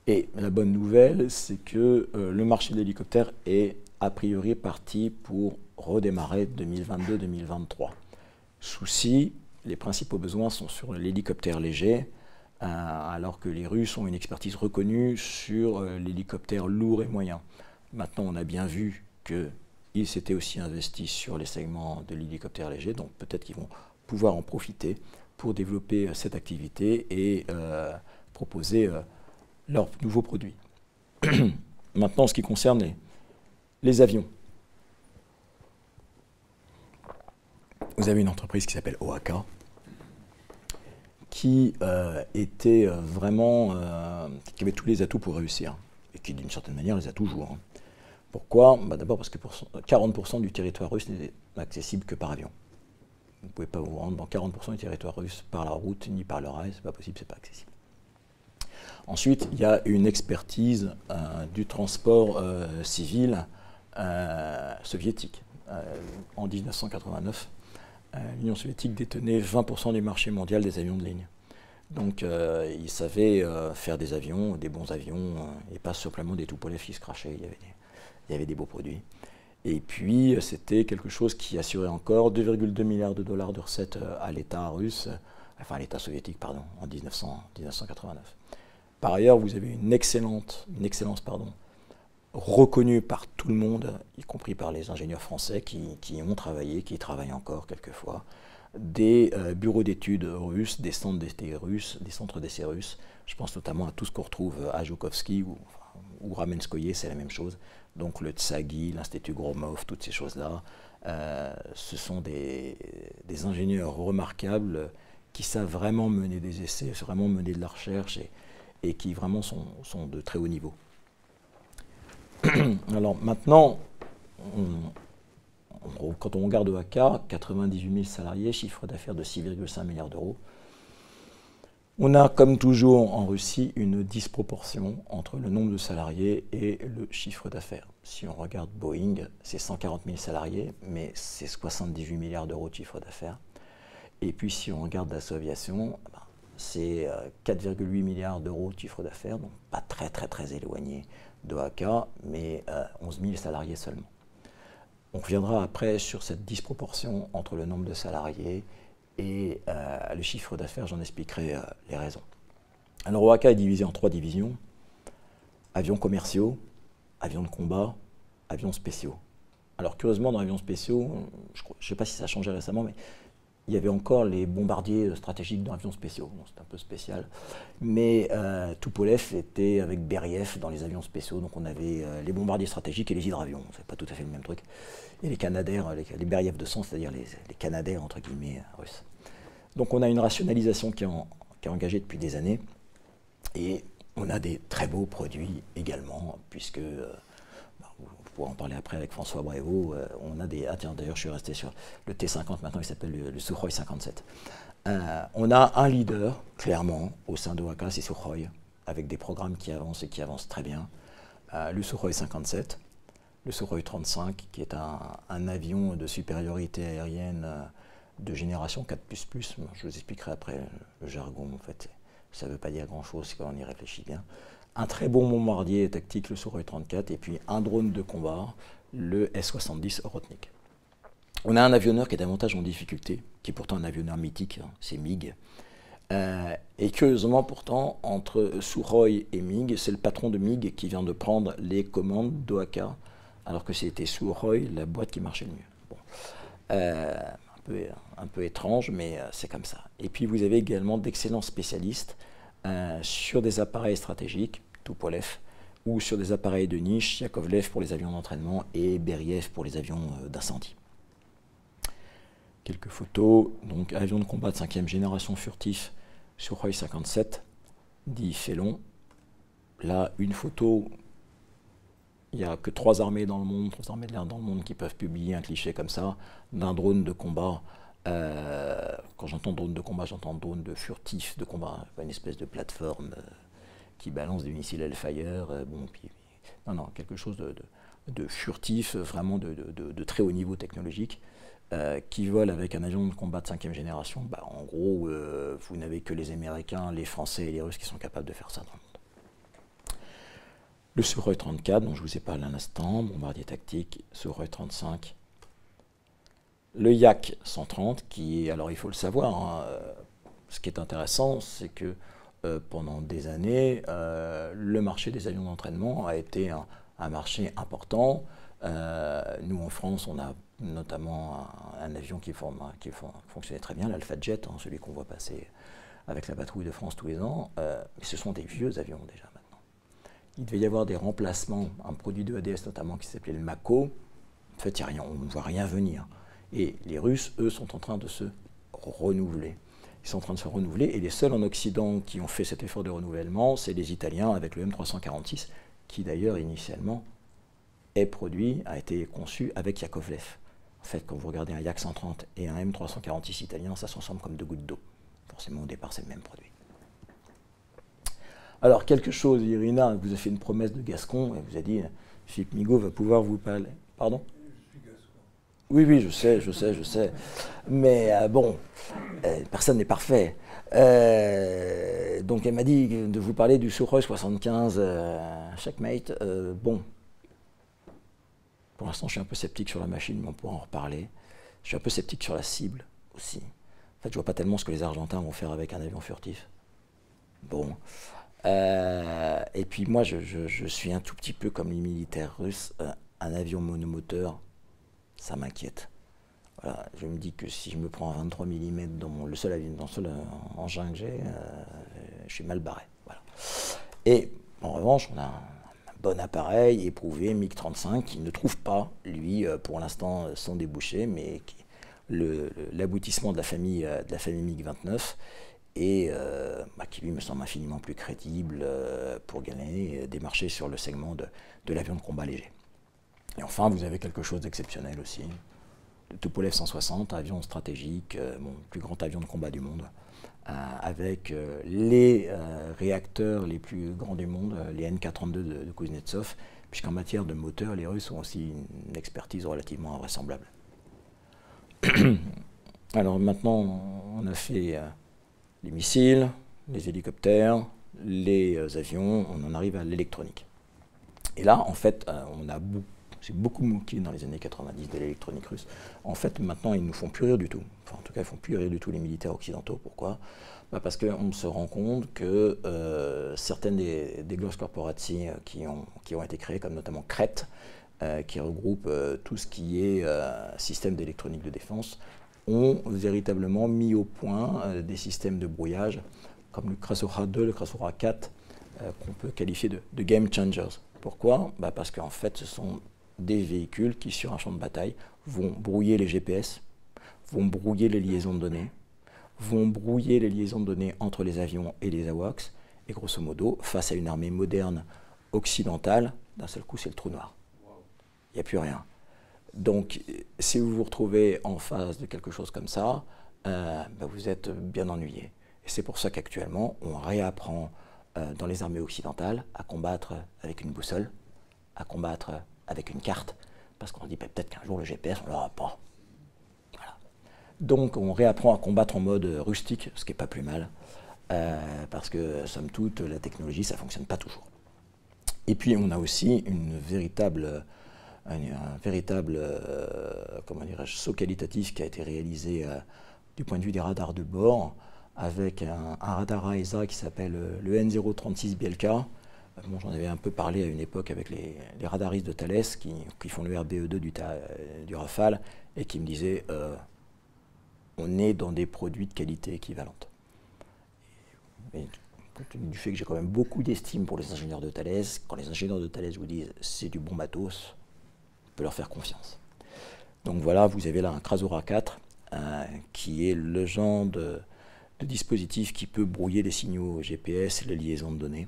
Et la bonne nouvelle, c'est que le marché de l'hélicoptère est a priori parti pour redémarrer 2022-2023. Souci, les principaux besoins sont sur l'hélicoptère léger, alors que les Russes ont une expertise reconnue sur l'hélicoptère lourd et moyen. Maintenant, on a bien vu qu'ils s'étaient aussi investis sur les segments de l'hélicoptère léger, donc peut-être qu'ils vont pouvoir en profiter pour développer cette activité et proposer leurs nouveaux produits. Maintenant, en ce qui concerne les avions. Vous avez une entreprise qui s'appelle OAK, qui était vraiment, qui avait tous les atouts pour réussir, et qui d'une certaine manière les a toujours. Pourquoi? D'abord parce que 40% du territoire russe n'est accessible que par avion. Vous ne pouvez pas vous rendre dans 40% du territoire russe par la route ni par le rail, c'est pas possible, c'est pas accessible. Ensuite, il y a une expertise du transport civil soviétique. En 1989, l'Union soviétique détenait 20% du marché mondial des avions de ligne. Donc, ils savaient faire des avions, des bons avions, et pas simplement des Tupolev qui se crachaient. Il y avait des beaux produits. Et puis, c'était quelque chose qui assurait encore 2,2 milliards de dollars de recettes à l'État russe, enfin à l'État soviétique, pardon, en 1989. Par ailleurs, vous avez une excellence reconnue par tout le monde, y compris par les ingénieurs français qui ont travaillé, qui travaillent encore quelquefois, des bureaux d'études russes, des centres d'essais russes. Je pense notamment à tout ce qu'on retrouve à Joukovski ou Ramenskoye, c'est la même chose. Donc le Tsagi, l'Institut Gromov, toutes ces choses-là, ce sont des ingénieurs remarquables qui savent vraiment mener des essais, vraiment mener de la recherche et qui vraiment sont de très haut niveau. Alors maintenant, quand on regarde OAK, 98 000 salariés, chiffre d'affaires de 6,5 milliards d'euros. On a, comme toujours en Russie, une disproportion entre le nombre de salariés et le chiffre d'affaires. Si on regarde Boeing, c'est 140 000 salariés, mais c'est 78 milliards d'euros de chiffre d'affaires. Et puis si on regarde Dassault Aviation, c'est 4,8 milliards d'euros de chiffre d'affaires, donc pas très éloigné d'OAK, mais 11 000 salariés seulement. On reviendra après sur cette disproportion entre le nombre de salariés et le chiffre d'affaires, j'en expliquerai les raisons. Alors OAK est divisé en 3 divisions: avions commerciaux, avions de combat, avions spéciaux. Alors curieusement, dans avions spéciaux, je ne sais pas si ça a changé récemment, mais il y avait encore les bombardiers stratégiques dans avions spéciaux. Bon, c'est un peu spécial. Mais Tupolev était avec Beriev dans les avions spéciaux. Donc on avait les bombardiers stratégiques et les hydravions. C'est pas tout à fait le même truc. Et les Canadair, les Beriev 200, c'est-à-dire les Canadair entre guillemets russes. Donc on a une rationalisation qui est engagée depuis des années. Et on a des très beaux produits également, puisque... on pourra en parler après avec François Brévaux. On a des... Ah tiens, d'ailleurs, je suis resté sur le T-50, maintenant il s'appelle le Sukhoi 57. On a un leader, clairement, au sein d'OAK, c'est Sukhoi, avec des programmes qui avancent et qui avancent très bien. Le Sukhoi 57, le Sukhoi 35, qui est un avion de supériorité aérienne de génération 4++. Je vous expliquerai après le jargon, en fait. Ça ne veut pas dire grand-chose quand on y réfléchit bien. Un très bon bombardier tactique, le Sukhoi 34, et puis un drone de combat, le S-70 Rotnik. On a un avionneur qui est davantage en difficulté, qui est pourtant un avionneur mythique, hein, c'est MiG. Et curieusement, pourtant, entre Sukhoi et MiG, c'est le patron de MiG qui vient de prendre les commandes d'OAK, alors que c'était Sukhoi, la boîte qui marchait le mieux. Bon. Un peu étrange, mais c'est comme ça. Et puis vous avez également d'excellents spécialistes sur des appareils stratégiques, Tupolev, ou sur des appareils de niche, Yakovlev pour les avions d'entraînement et Beriev pour les avions d'incendie. Quelques photos, donc avion de combat de 5e génération furtif, Sukhoi 57, dit Félon. Là, une photo, il n'y a que 3 armées dans le monde, 3 armées de l'air dans le monde qui peuvent publier un cliché comme ça, d'un drone de combat. Quand j'entends drone de combat, j'entends drone de furtif de combat, pas une espèce de plateforme qui balance des missiles Hellfire. Non, quelque chose de furtif, vraiment de très haut niveau technologique, qui vole avec un avion de combat de 5e génération. En gros, vous n'avez que les Américains, les Français et les Russes qui sont capables de faire ça dans le monde. Le Sukhoi 34, dont je vous ai parlé à l'instant, bombardier tactique, Sukhoi 35. Le Yak 130, qui est, alors il faut le savoir, hein, ce qui est intéressant, c'est que pendant des années, le marché des avions d'entraînement a été un marché important. Nous, en France, on a notamment un avion qui fonctionnait très bien, l'Alpha Jet, hein, celui qu'on voit passer avec la patrouille de France tous les ans. Mais ce sont des vieux avions déjà maintenant. Il devait y avoir des remplacements, un produit de ADS notamment qui s'appelait le Mako. En fait, on ne voit rien venir. Et les Russes, eux, sont en train de se renouveler. Ils sont en train de se renouveler, et les seuls en Occident qui ont fait cet effort de renouvellement, c'est les Italiens avec le M346, qui d'ailleurs, initialement, a été conçu avec Yakovlev. En fait, quand vous regardez un Yak 130 et un M346 italien, ça se ressemble comme 2 gouttes d'eau. Forcément, au départ, c'est le même produit. Alors, quelque chose, Irina vous a fait une promesse de Gascon, et vous a dit, Philippe Migaud va pouvoir vous parler. Pardon ? Oui, je sais. Mais bon, personne n'est parfait. Donc elle m'a dit de vous parler du Sukhoi 75 Checkmate. Bon, pour l'instant je suis un peu sceptique sur la machine, mais on pourra en reparler. Je suis un peu sceptique sur la cible aussi. En fait, je vois pas tellement ce que les Argentins vont faire avec un avion furtif. Bon. Et puis moi, je suis un tout petit peu comme les militaires russes. Un avion monomoteur, ça m'inquiète. Voilà, je me dis que si je me prends un 23 mm dans le seul engin que j'ai, je suis mal barré. Voilà. Et en revanche, on a un bon appareil éprouvé, MiG-35, qui ne trouve pas, lui, pour l'instant, son débouché, mais l'aboutissement de la famille MiG-29, et qui lui me semble infiniment plus crédible pour gagner des marchés sur le segment de l'avion de combat léger. Et enfin, vous avez quelque chose d'exceptionnel aussi. Le Tupolev 160, avion stratégique, plus grand avion de combat du monde, avec les réacteurs les plus grands du monde, les NK-32 de Kuznetsov, puisqu'en matière de moteur, les Russes ont aussi une expertise relativement invraisemblable. Alors maintenant, on a fait les missiles, les hélicoptères, les avions, on en arrive à l'électronique. Et là, en fait, c'est beaucoup manqué dans les années 90 de l'électronique russe. En fait, maintenant, ils ne nous font plus rire du tout. Enfin, en tout cas, ils ne font plus rire du tout les militaires occidentaux. Pourquoi ? Parce qu'on se rend compte que certaines des glosses corporati qui ont été créées, comme notamment Crête, qui regroupe tout ce qui est système d'électronique de défense, ont véritablement mis au point des systèmes de brouillage, comme le Krasura 2, le Krasura 4, qu'on peut qualifier de game changers. Pourquoi ? Parce qu'en fait, ce sont des véhicules qui, sur un champ de bataille, vont brouiller les GPS, vont brouiller les liaisons de données, vont brouiller les liaisons de données entre les avions et les AWACS, et grosso modo, face à une armée moderne occidentale, d'un seul coup, c'est le trou noir. Il n'y a plus rien. Donc, si vous vous retrouvez en face de quelque chose comme ça, vous êtes bien ennuyé. Et c'est pour ça qu'actuellement, on réapprend dans les armées occidentales à combattre avec une boussole, à combattre avec une carte, parce qu'on se dit peut-être qu'un jour le GPS, on ne l'aura pas. Voilà. Donc on réapprend à combattre en mode rustique, ce qui n'est pas plus mal, parce que somme toute, la technologie, ça ne fonctionne pas toujours. Et puis on a aussi un véritable comment dirais-je, saut qualitatif qui a été réalisé du point de vue des radars de bord, avec un radar AESA qui s'appelle le N036 Bielka. Bon, j'en avais un peu parlé à une époque avec les radaristes de Thales qui font le RBE2 du Rafale et qui me disaient on est dans des produits de qualité équivalente. Et compte tenu du fait que j'ai quand même beaucoup d'estime pour les ingénieurs de Thales, quand les ingénieurs de Thales vous disent c'est du bon matos, on peut leur faire confiance. Donc voilà, vous avez là un Krasora 4 qui est le genre de dispositif qui peut brouiller les signaux GPS et les liaisons de données.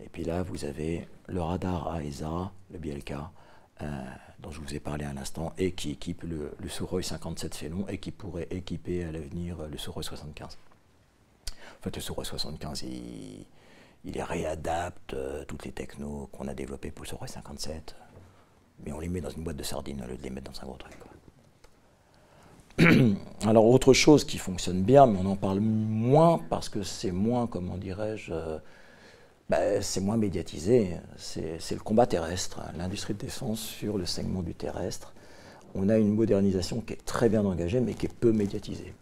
Et puis là, vous avez le radar AESA, le Bielka, dont je vous ai parlé à l'instant, et qui équipe le Sukhoi 57 Phénom et qui pourrait équiper à l'avenir le Sukhoi 75. En fait, le Sukhoi 75, il réadapte toutes les technos qu'on a développées pour le Sukhoi 57, mais on les met dans une boîte de sardines au lieu de les mettre dans un gros truc, quoi. Alors, autre chose qui fonctionne bien, mais on en parle moins parce que c'est moins, comment dirais-je, c'est moins médiatisé, c'est le combat terrestre, l'industrie de défense sur le segment du terrestre. On a une modernisation qui est très bien engagée, mais qui est peu médiatisée.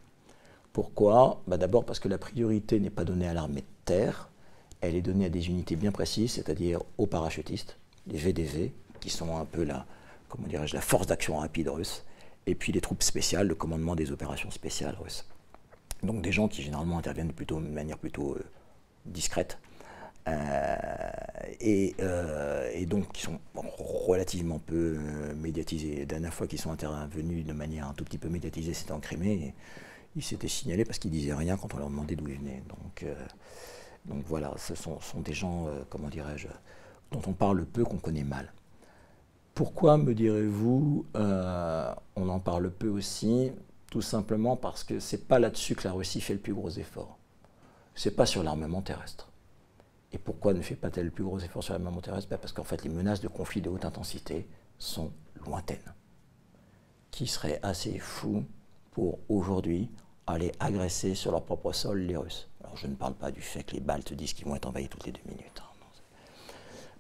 Pourquoi? D'abord parce que la priorité n'est pas donnée à l'armée de terre, elle est donnée à des unités bien précises, c'est-à-dire aux parachutistes, les VDV, qui sont un peu la force d'action rapide russe, et puis les troupes spéciales, le commandement des opérations spéciales russes. Donc des gens qui généralement interviennent de manière plutôt discrète, et donc qui sont relativement peu médiatisés. La dernière fois qu'ils sont intervenus de manière un tout petit peu médiatisée, c'était en Crimée, et ils s'étaient signalés parce qu'ils disaient rien quand on leur demandait d'où ils venaient. Donc voilà, ce sont des gens, comment dirais-je, dont on parle peu, qu'on connaît mal. Pourquoi, me direz-vous, on en parle peu aussi? Tout simplement parce que c'est pas là-dessus que la Russie fait le plus gros effort. C'est pas sur l'armement terrestre. Et pourquoi ne fait pas-elle le plus gros effort sur l'armement terrestre? Parce qu'en fait, les menaces de conflit de haute intensité sont lointaines. Qui serait assez fou pour aujourd'hui aller agresser sur leur propre sol les Russes? Alors je ne parle pas du fait que les Baltes disent qu'ils vont être envahis toutes les 2 minutes.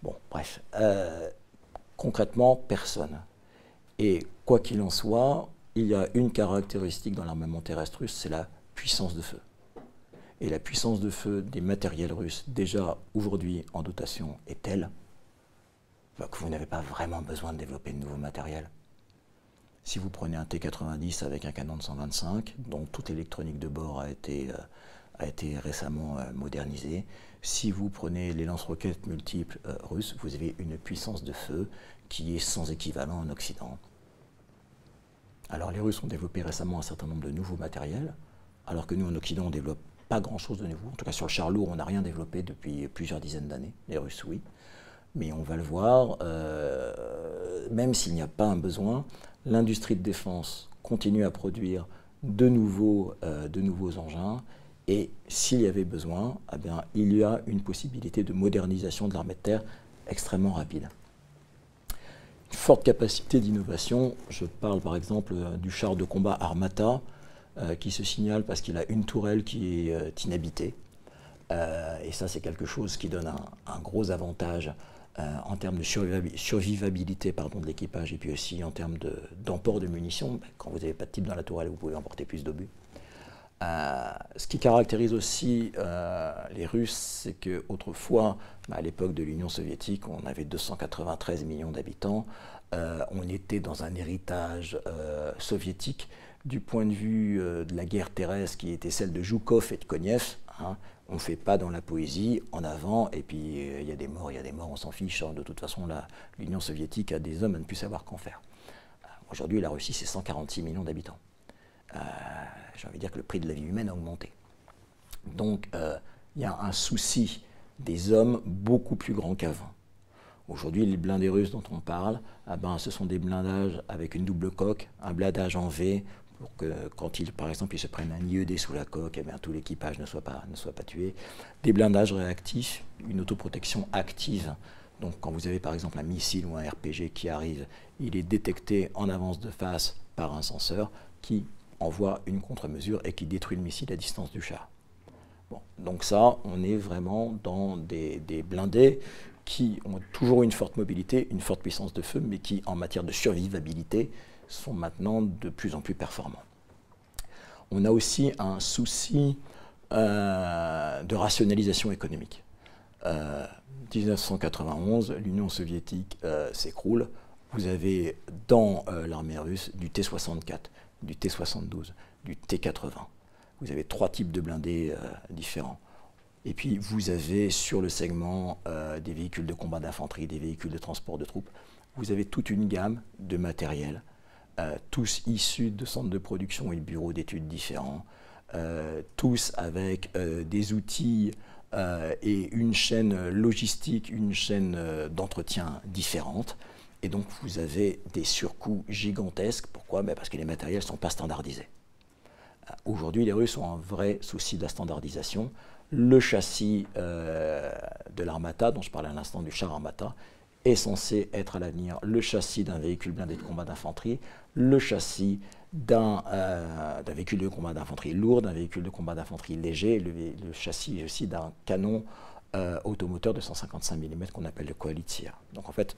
Bon, bref. Concrètement, personne. Et quoi qu'il en soit, il y a une caractéristique dans l'armement terrestre russe, c'est la puissance de feu. Et la puissance de feu des matériels russes, déjà aujourd'hui en dotation, est telle que vous n'avez pas vraiment besoin de développer de nouveaux matériels. Si vous prenez un T-90 avec un canon de 125, dont toute l'électronique de bord a été récemment modernisée, si vous prenez les lance-roquettes multiples russes, vous avez une puissance de feu qui est sans équivalent en Occident. Alors les Russes ont développé récemment un certain nombre de nouveaux matériels, alors que nous en Occident on ne développe pas grand-chose de nouveau. En tout cas sur le char lourd on n'a rien développé depuis plusieurs dizaines d'années, les Russes oui. Mais on va le voir, même s'il n'y a pas un besoin, l'industrie de défense continue à produire de nouveaux engins. Et s'il y avait besoin, eh bien, il y a une possibilité de modernisation de l'armée de terre extrêmement rapide. Une forte capacité d'innovation, je parle par exemple du char de combat Armata, qui se signale parce qu'il a une tourelle qui est inhabitée. Et ça, c'est quelque chose qui donne un gros avantage en termes de survivabilité de l'équipage, et puis aussi en termes d'emport de munitions. Quand vous n'avez pas de type dans la tourelle, vous pouvez emporter plus d'obus. Ce qui caractérise aussi les Russes, c'est qu'autrefois, à l'époque de l'Union soviétique, on avait 293 millions d'habitants. On était dans un héritage soviétique du point de vue de la guerre terrestre qui était celle de Zhukov et de Konev. Hein. On ne fait pas dans la poésie, en avant, et puis il y a des morts, on s'en fiche. Hein. De toute façon, l'Union soviétique a des hommes à ne plus savoir qu'en faire. Aujourd'hui, la Russie, c'est 146 millions d'habitants. J'ai envie de dire que le prix de la vie humaine a augmenté. Donc, il y a un souci des hommes beaucoup plus grand qu'avant. Aujourd'hui, les blindés russes dont on parle, ce sont des blindages avec une double coque, un blindage en V, pour que quand par exemple, ils se prennent un IED sous la coque, tout l'équipage ne soit pas tué. Des blindages réactifs, une autoprotection active. Donc, quand vous avez par exemple un missile ou un RPG qui arrive, il est détecté en avance de face par un senseur qui envoie une contre-mesure et qui détruit le missile à distance du char. Bon, donc ça, on est vraiment dans des blindés qui ont toujours une forte mobilité, une forte puissance de feu, mais qui, en matière de survivabilité, sont maintenant de plus en plus performants. On a aussi un souci de rationalisation économique. 1991, l'Union soviétique s'écroule. Vous avez dans l'armée russe du T-64, du T-72, du T-80. Vous avez 3 types de blindés différents. Et puis vous avez sur le segment des véhicules de combat d'infanterie, des véhicules de transport de troupes, vous avez toute une gamme de matériel, tous issus de centres de production et de bureaux d'études différents, tous avec des outils et une chaîne logistique, une chaîne d'entretien différente. Et donc vous avez des surcoûts gigantesques. Pourquoi? Parce que les matériels ne sont pas standardisés. Aujourd'hui, les Russes ont un vrai souci de la standardisation. Le châssis de l'Armata, dont je parlais à l'instant du char Armata, est censé être à l'avenir le châssis d'un véhicule blindé de combat d'infanterie, le châssis d'un véhicule de combat d'infanterie lourd, d'un véhicule de combat d'infanterie léger, le châssis aussi d'un canon automoteur de 155 mm qu'on appelle le Koalitsia. Donc en fait,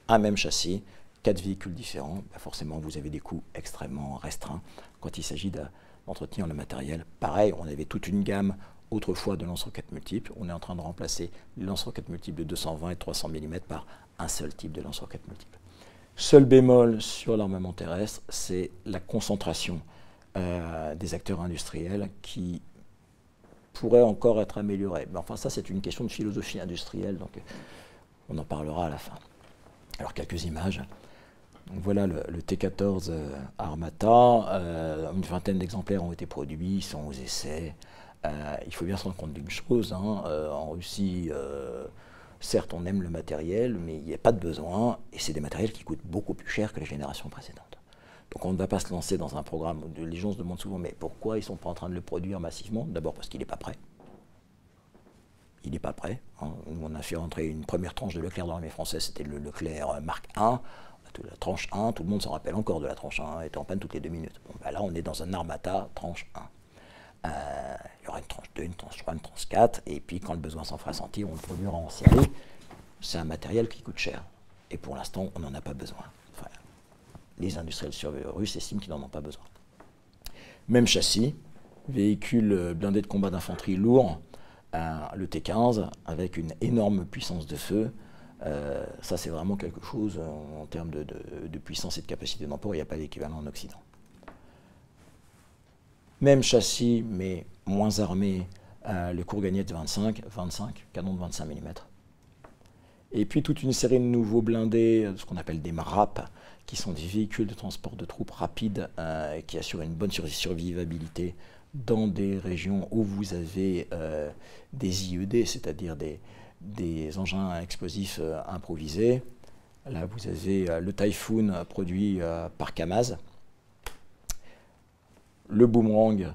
un même châssis, 4 véhicules différents, forcément vous avez des coûts extrêmement restreints quand il s'agit d'entretenir le matériel. Pareil, on avait toute une gamme autrefois de lance-roquettes multiples. On est en train de remplacer les lance-roquettes multiples de 220 et 300 mm par un seul type de lance-roquettes multiples. Seul bémol sur l'armement terrestre, c'est la concentration des acteurs industriels qui pourrait encore être améliorée. Mais enfin, ça, c'est une question de philosophie industrielle, donc on en parlera à la fin. Alors, quelques images. Donc, voilà le T-14 Armata. Une vingtaine d'exemplaires ont été produits, ils sont aux essais. Il faut bien se rendre compte d'une chose, en Russie, certes on aime le matériel, mais il n'y a pas de besoin, et c'est des matériels qui coûtent beaucoup plus cher que les générations précédentes. Donc on ne va pas se lancer dans un programme où les gens se demandent souvent, mais pourquoi ils ne sont pas en train de le produire massivement? D'abord parce qu'il n'est pas prêt. Il n'est pas prêt. Nous, on a fait rentrer une première tranche de Leclerc dans l'armée française, c'était le Leclerc Mark I. La tranche 1, tout le monde s'en rappelle encore de la tranche 1, elle était en panne toutes les 2 minutes. Bon, là on est dans un Armata tranche 1. Il y aura une tranche 2, une tranche 3, une tranche 4, et puis quand le besoin s'en fera sentir, on le produira en série. C'est un matériel qui coûte cher, et pour l'instant, on n'en a pas besoin. Enfin, les industriels russes estiment qu'ils n'en ont pas besoin. Même châssis, véhicule blindé de combat d'infanterie lourd, le T-15, avec une énorme puissance de feu. Ça, c'est vraiment quelque chose, en termes de puissance et de capacité d'emport, il n'y a pas d'équivalent en Occident. Même châssis, mais moins armé, le Kourganets 25, canon de 25 mm. Et puis toute une série de nouveaux blindés, ce qu'on appelle des MRAP, qui sont des véhicules de transport de troupes rapides, qui assurent une bonne survivabilité dans des régions où vous avez des IED, c'est-à-dire des engins explosifs improvisés. Là, vous avez le Typhoon produit par Kamaz, le Boomerang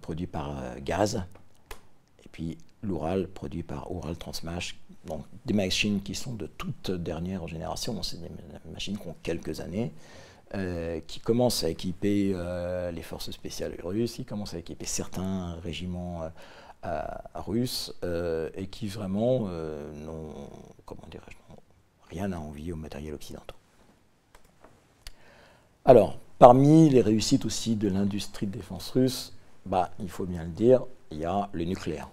produit par Gaz, et puis l'Ural produit par Ural Transmash. Donc des machines qui sont de toute dernière génération, c'est des machines qui ont quelques années, qui commencent à équiper les forces spéciales russes, qui commencent à équiper certains régiments russes, et qui vraiment n'ont, comment dirais-je, rien à envier au matériel occidental. Alors, parmi les réussites aussi de l'industrie de défense russe, il faut bien le dire, il y a le nucléaire.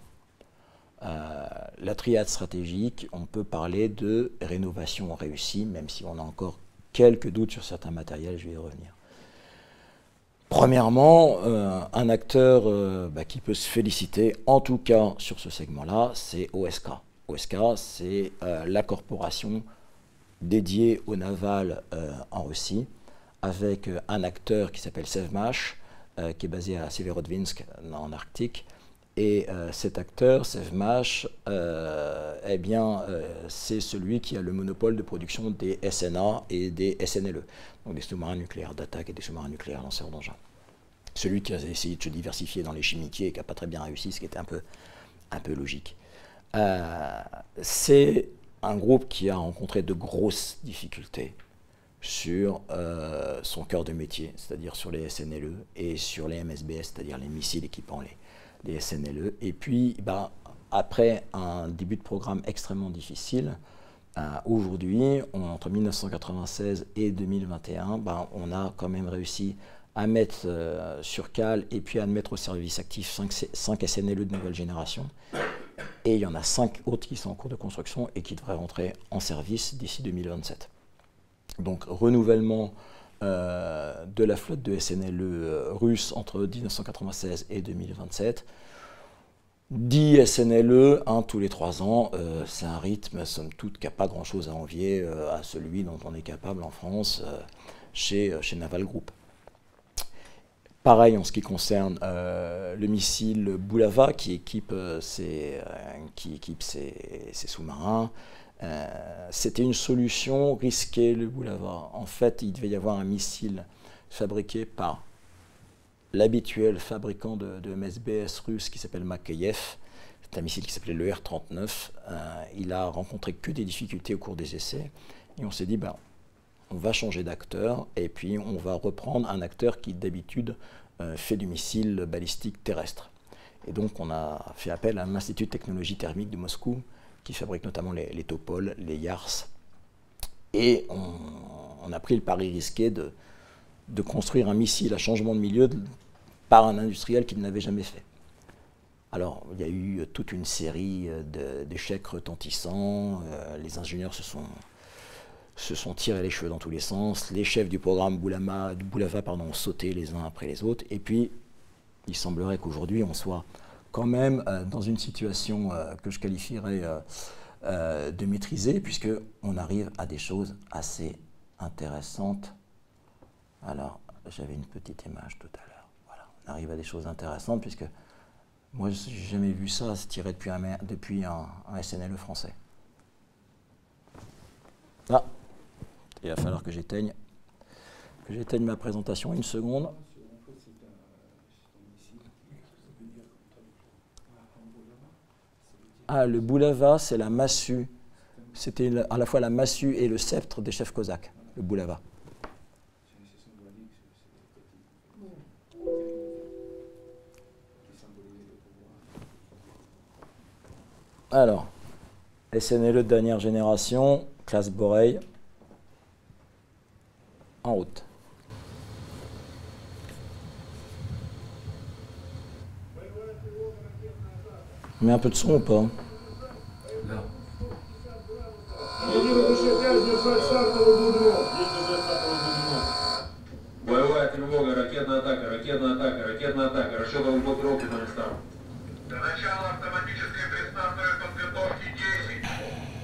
La triade stratégique, on peut parler de rénovation réussie, même si on a encore quelques doutes sur certains matériels, je vais y revenir. Premièrement, un acteur qui peut se féliciter, en tout cas sur ce segment-là, c'est OSK. OSK, c'est la corporation dédiée au naval en Russie, avec un acteur qui s'appelle Sevmash, qui est basé à Severodvinsk, en Arctique. Et cet acteur, Sevmash, c'est celui qui a le monopole de production des SNA et des SNLE, donc des sous-marins nucléaires d'attaque et des sous-marins nucléaires lanceurs d'engins. Celui qui a essayé de se diversifier dans les chimiquiers et qui n'a pas très bien réussi, ce qui était un peu logique. C'est un groupe qui a rencontré de grosses difficultés sur son cœur de métier, c'est-à-dire sur les SNLE et sur les MSBS, c'est-à-dire les missiles équipant les SNLE. Et puis, après un début de programme extrêmement difficile, aujourd'hui, entre 1996 et 2021, on a quand même réussi à mettre sur cale et puis à mettre au service actif 5 SNLE de nouvelle génération. Et il y en a 5 autres qui sont en cours de construction et qui devraient rentrer en service d'ici 2027. Donc renouvellement de la flotte de SNLE russe entre 1996 et 2027. 10 SNLE, tous les 3 ans, c'est un rythme, somme toute, qui n'a pas grand-chose à envier à celui dont on est capable en France chez Naval Group. Pareil en ce qui concerne le missile Bulava qui équipe ses sous-marins. C'était une solution risquée, le Bulava. En fait, il devait y avoir un missile fabriqué par l'habituel fabricant de MSBS russe qui s'appelle Makeyev. C'est un missile qui s'appelait le R-39. Il a rencontré que des difficultés au cours des essais. Et on s'est dit, on va changer d'acteur et puis on va reprendre un acteur qui d'habitude fait du missile balistique terrestre. Et donc on a fait appel à l'Institut de technologie thermique de Moscou qui fabrique notamment les Topol, les Yars. Et on a pris le pari risqué de construire un missile à changement de milieu par un industriel qui ne l'avait jamais fait. Alors, il y a eu toute une série d'échecs retentissants, les ingénieurs se sont tirés les cheveux dans tous les sens, les chefs du programme Bulava ont sauté les uns après les autres, et puis il semblerait qu'aujourd'hui on soit quand même dans une situation que je qualifierais de maîtrisée, puisqu'on arrive à des choses assez intéressantes. Alors, j'avais une petite image tout à l'heure. Voilà, on arrive à des choses intéressantes, puisque moi, je n'ai jamais vu ça se tirer depuis un SNLE français. Ah, il va falloir que j'éteigne ma présentation une seconde. Le Bulava, c'est la massue. C'était à la fois la massue et le sceptre des chefs cosaques, le Bulava. Alors, SNLE de dernière génération, classe Borei, en route. On met un peu de son ou pas? Боевая тревога, ракетная атака, расчетов блокировки на местах. До начала автоматической предстартовой подготовки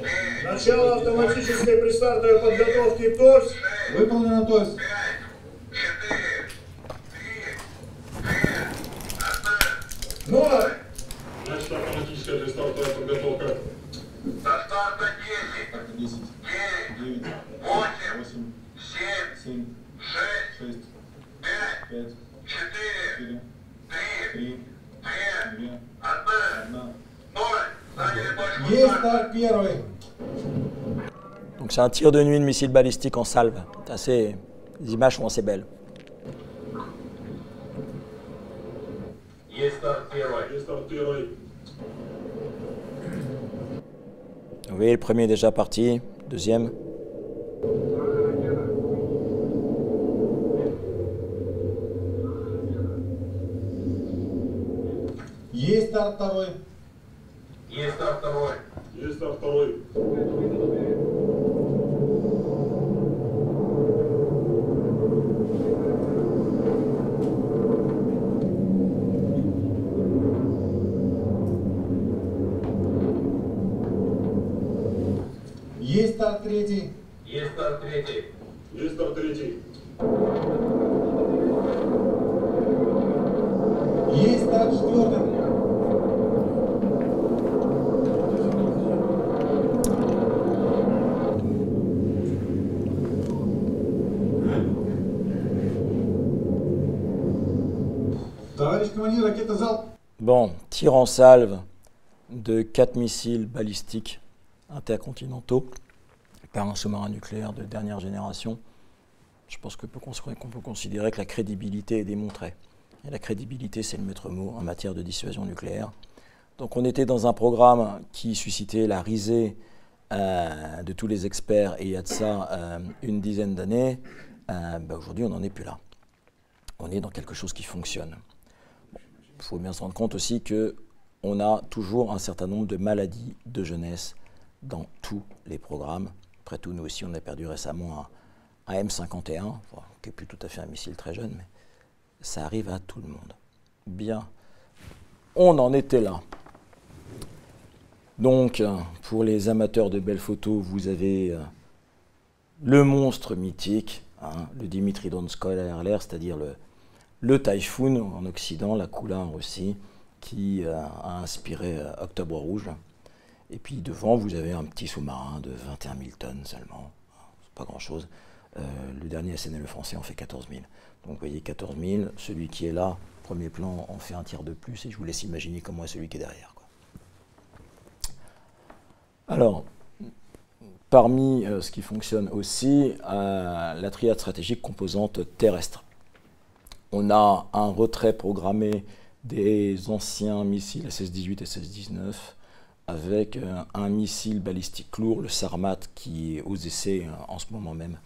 10. Начало автоматической предстартовой подготовки ТОС. Выполнено ТОС. 5, 4, 3, 2, 1. 0. Значит, автоматическая предстартовая подготовка. До старта 10. 10. 9, 9. 8, 8. 7, 7. 6, 6. 5, 5. 4, 4. 3, 3. 2, 2. 1. 1. 0. Заняли точку Есть старта. старт первый. Donc c'est un tir de nuit de missile balistique en salve. Les images sont assez belles. Есть старт первый. Есть старт первый. Vous voyez, le premier est déjà parti, deuxième. Есть старт второй. Есть старт второй. Есть старт второй. Есть старт третий. Есть старт третий. Есть старт третий. Есть старт четвертый. Товарищ командир, ракета залп. Bon, tir en salve de 4 missiles balistiques intercontinentaux par un sous-marin nucléaire de dernière génération. je pense qu'on peut considérer que la crédibilité est démontrée. Et la crédibilité, c'est le maître mot en matière de dissuasion nucléaire. Donc on était dans un programme qui suscitait la risée de tous les experts, et il y a de ça une dizaine d'années. Aujourd'hui, on n'en est plus là. On est dans quelque chose qui fonctionne. Il faut bien se rendre compte aussi qu'on a toujours un certain nombre de maladies de jeunesse dans tous les programmes. Après tout, nous aussi, on a perdu récemment un M51, qui n'est plus tout à fait un missile très jeune, mais ça arrive à tout le monde. Bien, on en était là. Donc, pour les amateurs de belles photos, vous avez le monstre mythique, le Dimitri Donskoy à l'air, c'est-à-dire le Typhoon en Occident, la Kula en Russie, qui a inspiré Octobre Rouge. Et puis devant, vous avez un petit sous-marin de 21 000 tonnes seulement. C'est pas grand-chose. Le dernier SNLE français en fait 14 000. Donc vous voyez 14 000, celui qui est là, premier plan, en fait un tiers de plus, et je vous laisse imaginer comment est celui qui est derrière, quoi. Alors, parmi ce qui fonctionne aussi, la triade stratégique composante terrestre. On a un retrait programmé des anciens missiles SS-18 et SS-19 avec un missile balistique lourd, le Sarmat, qui est aux essais en ce moment même.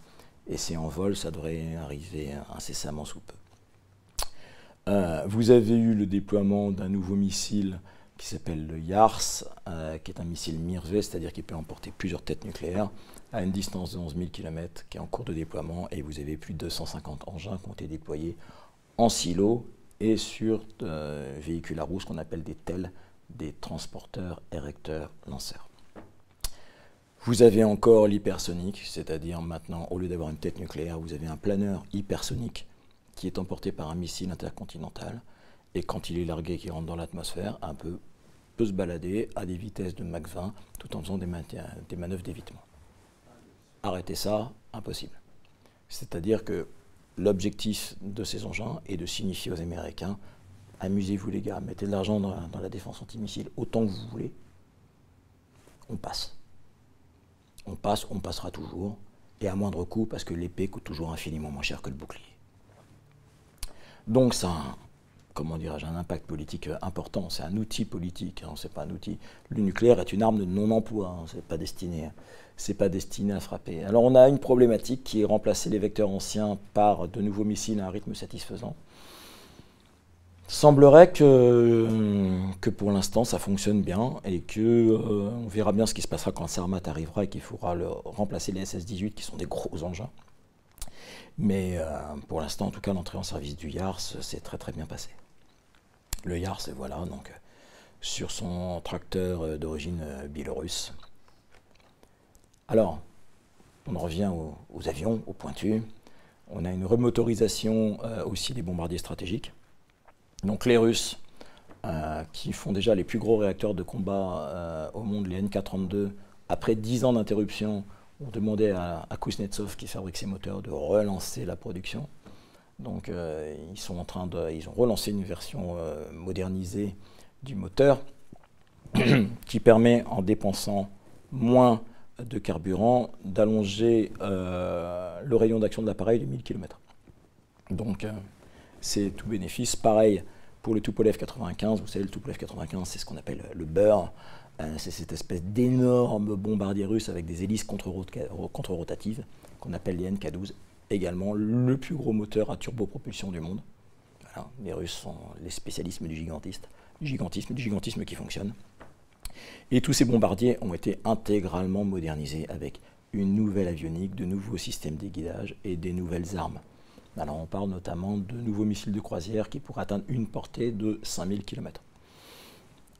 Et c'est en vol, ça devrait arriver incessamment sous peu. Vous avez eu le déploiement d'un nouveau missile qui s'appelle le YARS, qui est un missile Mirvé, c'est-à-dire qu'il peut emporter plusieurs têtes nucléaires à une distance de 11 000 km, qui est en cours de déploiement, et vous avez plus de 250 engins qui ont été déployés en silo et sur véhicules à roues, ce qu'on appelle des TEL, des transporteurs, érecteurs, lanceurs. Vous avez encore l'hypersonique, c'est-à-dire maintenant, au lieu d'avoir une tête nucléaire, vous avez un planeur hypersonique qui est emporté par un missile intercontinental, et quand il est largué, qui rentre dans l'atmosphère, peut se balader à des vitesses de Mach 20, tout en faisant des manœuvres d'évitement. Arrêter ça, impossible. C'est-à-dire que l'objectif de ces engins est de signifier aux Américains: amusez-vous les gars, mettez de l'argent dans la défense antimissile autant que vous voulez, on passe. On passe, on passera toujours, et à moindre coût, parce que l'épée coûte toujours infiniment moins cher que le bouclier. Donc ça a un impact politique important, c'est un outil politique, c'est pas un outil. Le nucléaire est une arme de non-emploi, c'est pas destiné à frapper. Alors on a une problématique qui est remplacer les vecteurs anciens par de nouveaux missiles à un rythme satisfaisant. Semblerait que pour l'instant ça fonctionne bien et on verra bien ce qui se passera quand Sarmat arrivera et qu'il faudra remplacer les SS-18 qui sont des gros engins. Mais pour l'instant, en tout cas, l'entrée en service du YARS s'est très très bien passée. Le YARS, voilà, donc sur son tracteur d'origine biélorusse. Alors, on en revient aux avions, aux pointus. On a une remotorisation aussi des bombardiers stratégiques. Donc les Russes, qui font déjà les plus gros réacteurs de combat au monde, les NK-32, après 10 ans d'interruption, ont demandé à Kuznetsov, qui fabrique ces moteurs, de relancer la production. Donc ils ont relancé une version modernisée du moteur qui permet, en dépensant moins de carburant, d'allonger le rayon d'action de l'appareil de 1000 km. Donc c'est tout bénéfice. Pareil pour le Tupolev 95. Vous savez, le Tupolev 95, c'est ce qu'on appelle le beurre. C'est cette espèce d'énorme bombardier russe avec des hélices contre-rotatives qu'on appelle les NK-12. Également le plus gros moteur à turbopropulsion du monde. Voilà, les Russes sont les spécialistes du gigantisme qui fonctionne. Et tous ces bombardiers ont été intégralement modernisés avec une nouvelle avionique, de nouveaux systèmes de guidage et des nouvelles armes. Alors on parle notamment de nouveaux missiles de croisière qui pourraient atteindre une portée de 5000 km.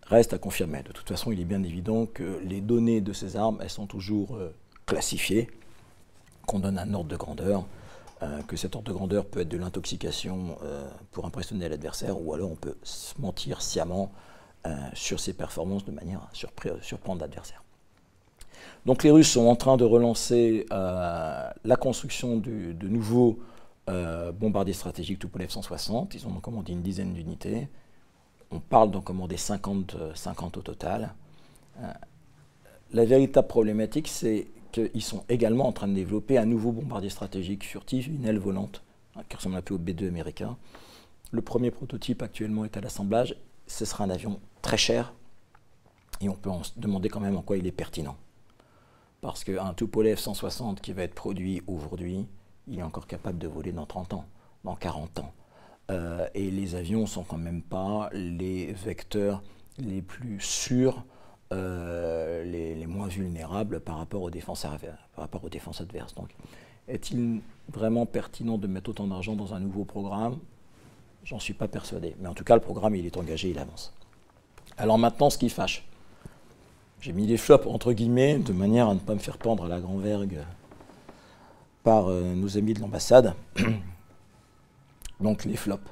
Reste à confirmer. De toute façon, il est bien évident que les données de ces armes, elles sont toujours classifiées, qu'on donne un ordre de grandeur, que cet ordre de grandeur peut être de l'intoxication pour impressionner l'adversaire, ou alors on peut se mentir sciemment sur ses performances de manière à surprendre l'adversaire. Donc les Russes sont en train de relancer la construction de nouveaux bombardiers stratégiques Tupolev 160. Ils en ont commandé une dizaine d'unités. On parle d'en commander 50 au total. La véritable problématique, c'est qu'ils sont également en train de développer un nouveau bombardier stratégique furtif, une aile volante, qui ressemble un peu au B-2 américain. Le premier prototype actuellement est à l'assemblage. Ce sera un avion très cher et on peut se demander quand même en quoi il est pertinent. Parce qu'un Tupolev 160 qui va être produit aujourd'hui, il est encore capable de voler dans 30 ans, dans 40 ans. Et les avions ne sont quand même pas les vecteurs les plus sûrs, les moins vulnérables par rapport aux défenses adverses. Donc, est-il vraiment pertinent de mettre autant d'argent dans un nouveau programme? J'en suis pas persuadé. Mais en tout cas, le programme, il est engagé, il avance. Alors maintenant, ce qui fâche. J'ai mis des flops entre guillemets, de manière à ne pas me faire pendre à la grand-vergue par nos amis de l'ambassade. Donc les flops.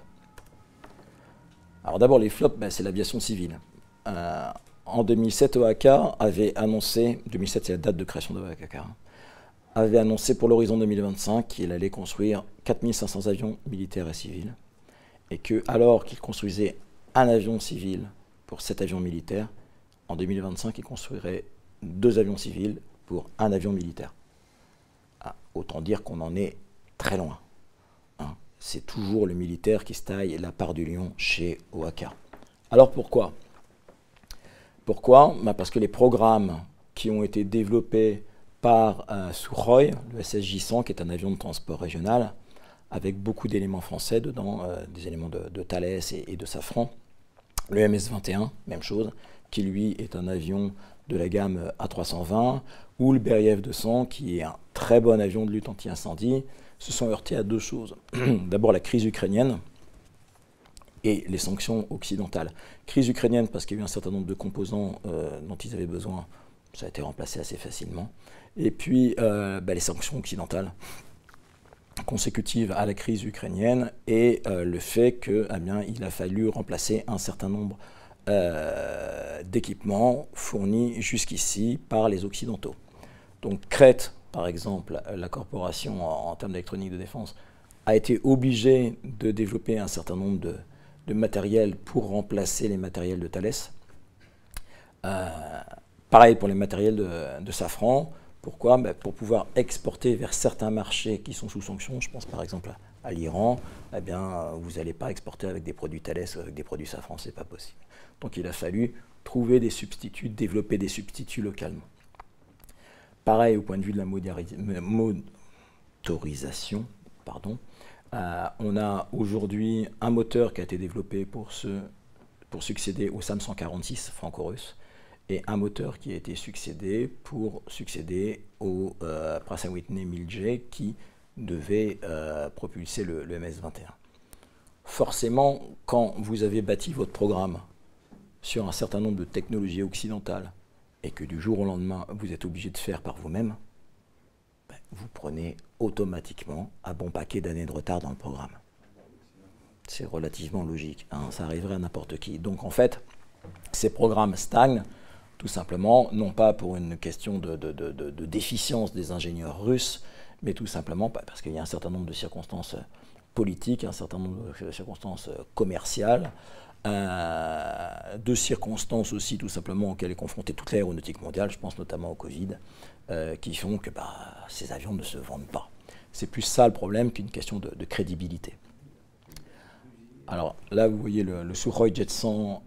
Alors d'abord, les flops, c'est l'aviation civile. En 2007, OACA avait annoncé, 2007 c'est la date de création de OACA, avait annoncé pour l'horizon 2025 qu'il allait construire 4500 avions militaires et civils. Et que, alors qu'il construisait un avion civil pour 7 avions militaires, en 2025, il construirait 2 avions civils pour un avion militaire. Ah, autant dire qu'on en est très loin. Hein. C'est toujours le militaire qui se taille la part du lion chez OACA. Alors pourquoi? Pourquoi? Parce que les programmes qui ont été développés par Sukhoi, le SSJ-100, qui est un avion de transport régional, avec beaucoup d'éléments français dedans, des éléments de Thales et de Safran. Le MS-21, même chose, qui lui est un avion de la gamme A320, ou le Beriev 200, qui est un très bon avion de lutte anti-incendie, se sont heurtés à 2 choses. D'abord la crise ukrainienne et les sanctions occidentales. Crise ukrainienne parce qu'il y a eu un certain nombre de composants dont ils avaient besoin, ça a été remplacé assez facilement. Et puis les sanctions occidentales consécutives à la crise ukrainienne et le fait qu'il a fallu remplacer un certain nombre d'équipements fournis jusqu'ici par les Occidentaux. Donc Crête, par exemple, la corporation en termes d'électronique de défense, a été obligée de développer un certain nombre de matériel pour remplacer les matériels de Thales. Pareil pour les matériels de Safran. Pourquoi? Pour pouvoir exporter vers certains marchés qui sont sous sanctions, je pense par exemple à l'Iran, eh bien, vous n'allez pas exporter avec des produits Thales ou avec des produits Safran, ce n'est pas possible. Donc il a fallu trouver des substituts, développer des substituts localement. Pareil au point de vue de la motorisation, on a aujourd'hui un moteur qui a été développé pour succéder au SAM-146 franco-russe et un moteur qui a été pour succéder au Pratt & Whitney 1000J qui devait propulser le MS-21. Forcément, quand vous avez bâti votre programme sur un certain nombre de technologies occidentales et que du jour au lendemain, vous êtes obligé de faire par vous-même, vous prenez automatiquement un bon paquet d'années de retard dans le programme. C'est relativement logique, hein, ça arriverait à n'importe qui. Donc en fait, ces programmes stagnent tout simplement, non pas pour une question de déficience des ingénieurs russes, mais tout simplement parce qu'il y a un certain nombre de circonstances politiques, un certain nombre de circonstances commerciales, de circonstances aussi tout simplement auxquelles est confrontée toute l'aéronautique mondiale, je pense notamment au Covid, qui font que ces avions ne se vendent pas. C'est plus ça le problème qu'une question de crédibilité. Alors là, vous voyez le Sukhoi Jet 100,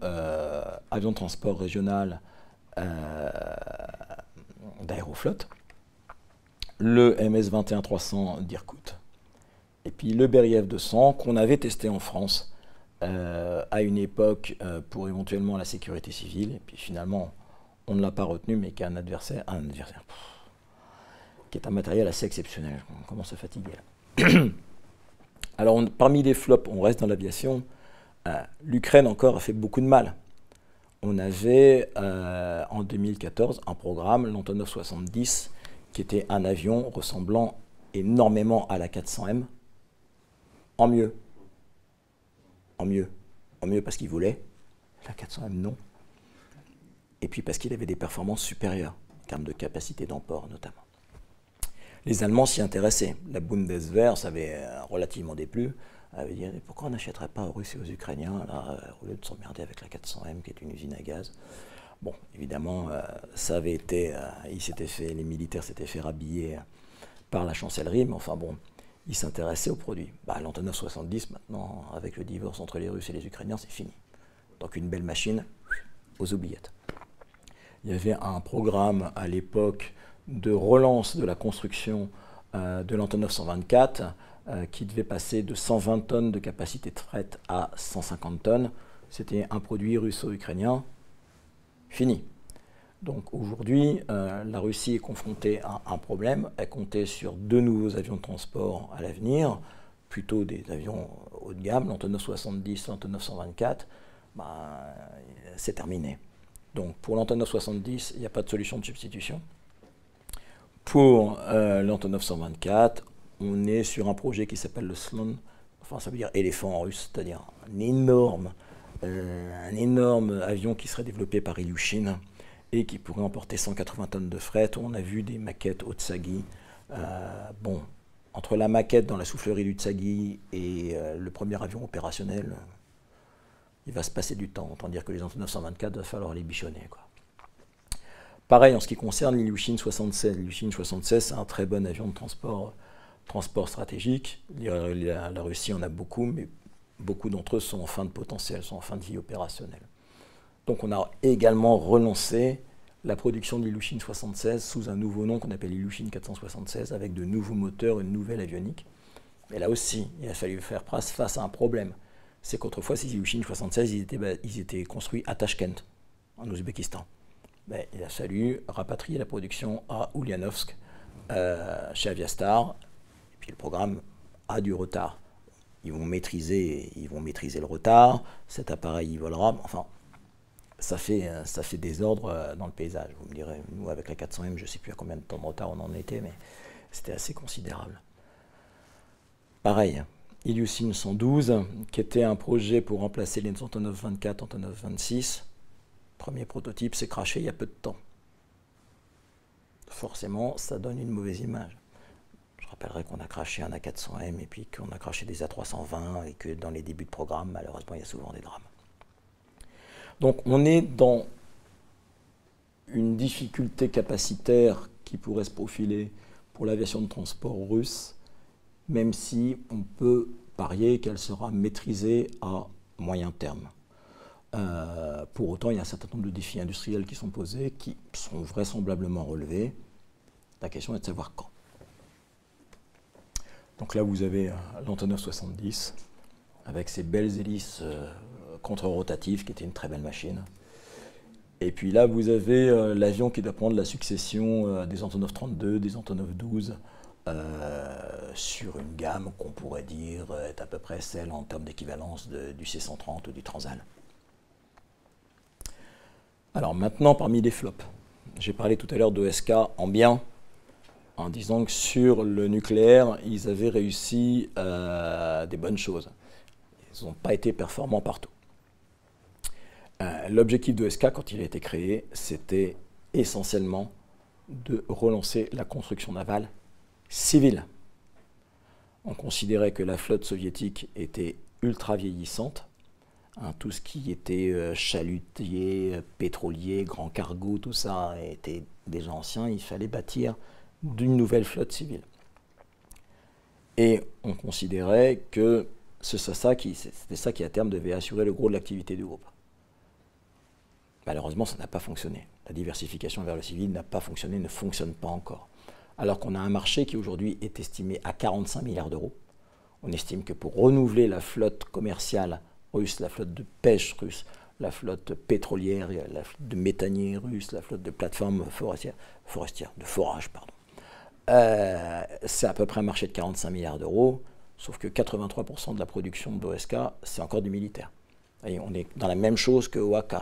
avion de transport régional d'Aéroflot, le MS-21-300 d'Irkout, et puis le Beriev 200 qu'on avait testé en France à une époque pour éventuellement la sécurité civile, et puis finalement on ne l'a pas retenu, mais qui est un adversaire qui est un matériel assez exceptionnel. On commence à fatiguer là. Alors parmi les flops, on reste dans l'aviation. L'Ukraine encore a fait beaucoup de mal. On avait en 2014 un programme, l'Antonov 70, qui était un avion ressemblant énormément à la 400M, en mieux. En mieux parce qu'il voulait, la 400M non. Et puis parce qu'il avait des performances supérieures, en termes de capacité d'emport notamment. Les Allemands s'y intéressaient. La Bundeswehr, ça avait relativement déplu. Elle avait dit pourquoi on n'achèterait pas aux Russes et aux Ukrainiens, là, au lieu de s'emmerder avec la 400M, qui est une usine à gaz. Bon, évidemment, les militaires s'étaient fait rhabiller par la chancellerie, mais enfin bon, ils s'intéressaient aux produits. L'Antonov 70, maintenant, avec le divorce entre les Russes et les Ukrainiens, c'est fini. Donc une belle machine, aux oubliettes. Il y avait un programme à l'époque de relance de la construction de l'Antonov 124 qui devait passer de 120 tonnes de capacité de fret à 150 tonnes. C'était un produit russo-ukrainien. Fini. Donc aujourd'hui, la Russie est confrontée à un problème. Elle comptait sur 2 nouveaux avions de transport à l'avenir, plutôt des avions haut de gamme, l'Antonov 70, l'Antonov 124. C'est terminé. Donc pour l'Antonov 70, il n'y a pas de solution de substitution. Pour l'Antonov 124, on est sur un projet qui s'appelle le Slon, enfin ça veut dire éléphant en russe, c'est-à-dire un énorme avion qui serait développé par Ilyushin et qui pourrait emporter 180 tonnes de fret. On a vu des maquettes au Tsagi. Entre la maquette dans la soufflerie du Tsagi et le premier avion opérationnel, il va se passer du temps. Autant dire que les Antonov 124, il va falloir les bichonner, quoi. Pareil en ce qui concerne l'Ilyushin 76. L'Ilyushin 76, c'est un très bon avion de transport stratégique. La Russie en a beaucoup, mais beaucoup d'entre eux sont en fin de potentiel, sont en fin de vie opérationnelle. Donc on a également relancé la production de l'Ilyushin 76 sous un nouveau nom qu'on appelle Ilyushin 476, avec de nouveaux moteurs, une nouvelle avionique. Mais là aussi, il a fallu faire face à un problème. C'est qu'autrefois, ces Ilyushin 76, ils étaient construits à Tachkent, en Ouzbékistan. Mais il a fallu rapatrier la production à Ulyanovsk, chez Aviastar, et puis le programme a du retard. Ils vont maîtriser le retard, cet appareil il volera, enfin, ça fait désordre dans le paysage. Vous me direz, nous avec la 400M, je ne sais plus à combien de temps de retard on en était, mais c'était assez considérable. Pareil, Ilyushin 112, qui était un projet pour remplacer les Antonov 24, Antonov 26. Premier prototype s'est crashé il y a peu de temps. Forcément, ça donne une mauvaise image. Je rappellerai qu'on a crashé un A400M et puis qu'on a crashé des A320 et que dans les débuts de programme, malheureusement, il y a souvent des drames. Donc on est dans une difficulté capacitaire qui pourrait se profiler pour l'aviation de transport russe, même si on peut parier qu'elle sera maîtrisée à moyen terme. Pour autant, il y a un certain nombre de défis industriels qui sont posés, qui sont vraisemblablement relevés. La question est de savoir quand. Donc là, vous avez l'Antonov 70, avec ses belles hélices contre-rotatives, qui était une très belle machine. Et puis là, vous avez l'avion qui doit prendre la succession des Antonov 32, des Antonov 12, sur une gamme qu'on pourrait dire est à peu près celle en termes d'équivalence du C-130 ou du Transal. Alors maintenant, parmi les flops, j'ai parlé tout à l'heure d'OSK en bien, en disant que sur le nucléaire, ils avaient réussi des bonnes choses. Ils n'ont pas été performants partout. L'objectif d'OSK, quand il a été créé, c'était essentiellement de relancer la construction navale civile. On considérait que la flotte soviétique était ultra vieillissante. Tout ce qui était chalutier, pétrolier, grand cargo, tout ça était déjà ancien. Il fallait bâtir d'une nouvelle flotte civile. Et on considérait que c'était ça qui à terme devait assurer le gros de l'activité du groupe. Malheureusement, ça n'a pas fonctionné. La diversification vers le civil n'a pas fonctionné, ne fonctionne pas encore. Alors qu'on a un marché qui aujourd'hui est estimé à 45 milliards d'euros. On estime que pour renouveler la flotte commerciale russe, la flotte de pêche russe, la flotte pétrolière, la flotte de méthaniers russes, la flotte de plateformes forestières, de forage, pardon. C'est à peu près un marché de 45 milliards d'euros, sauf que 83% de la production d'OSK, c'est encore du militaire. Et on est dans la même chose que OAK.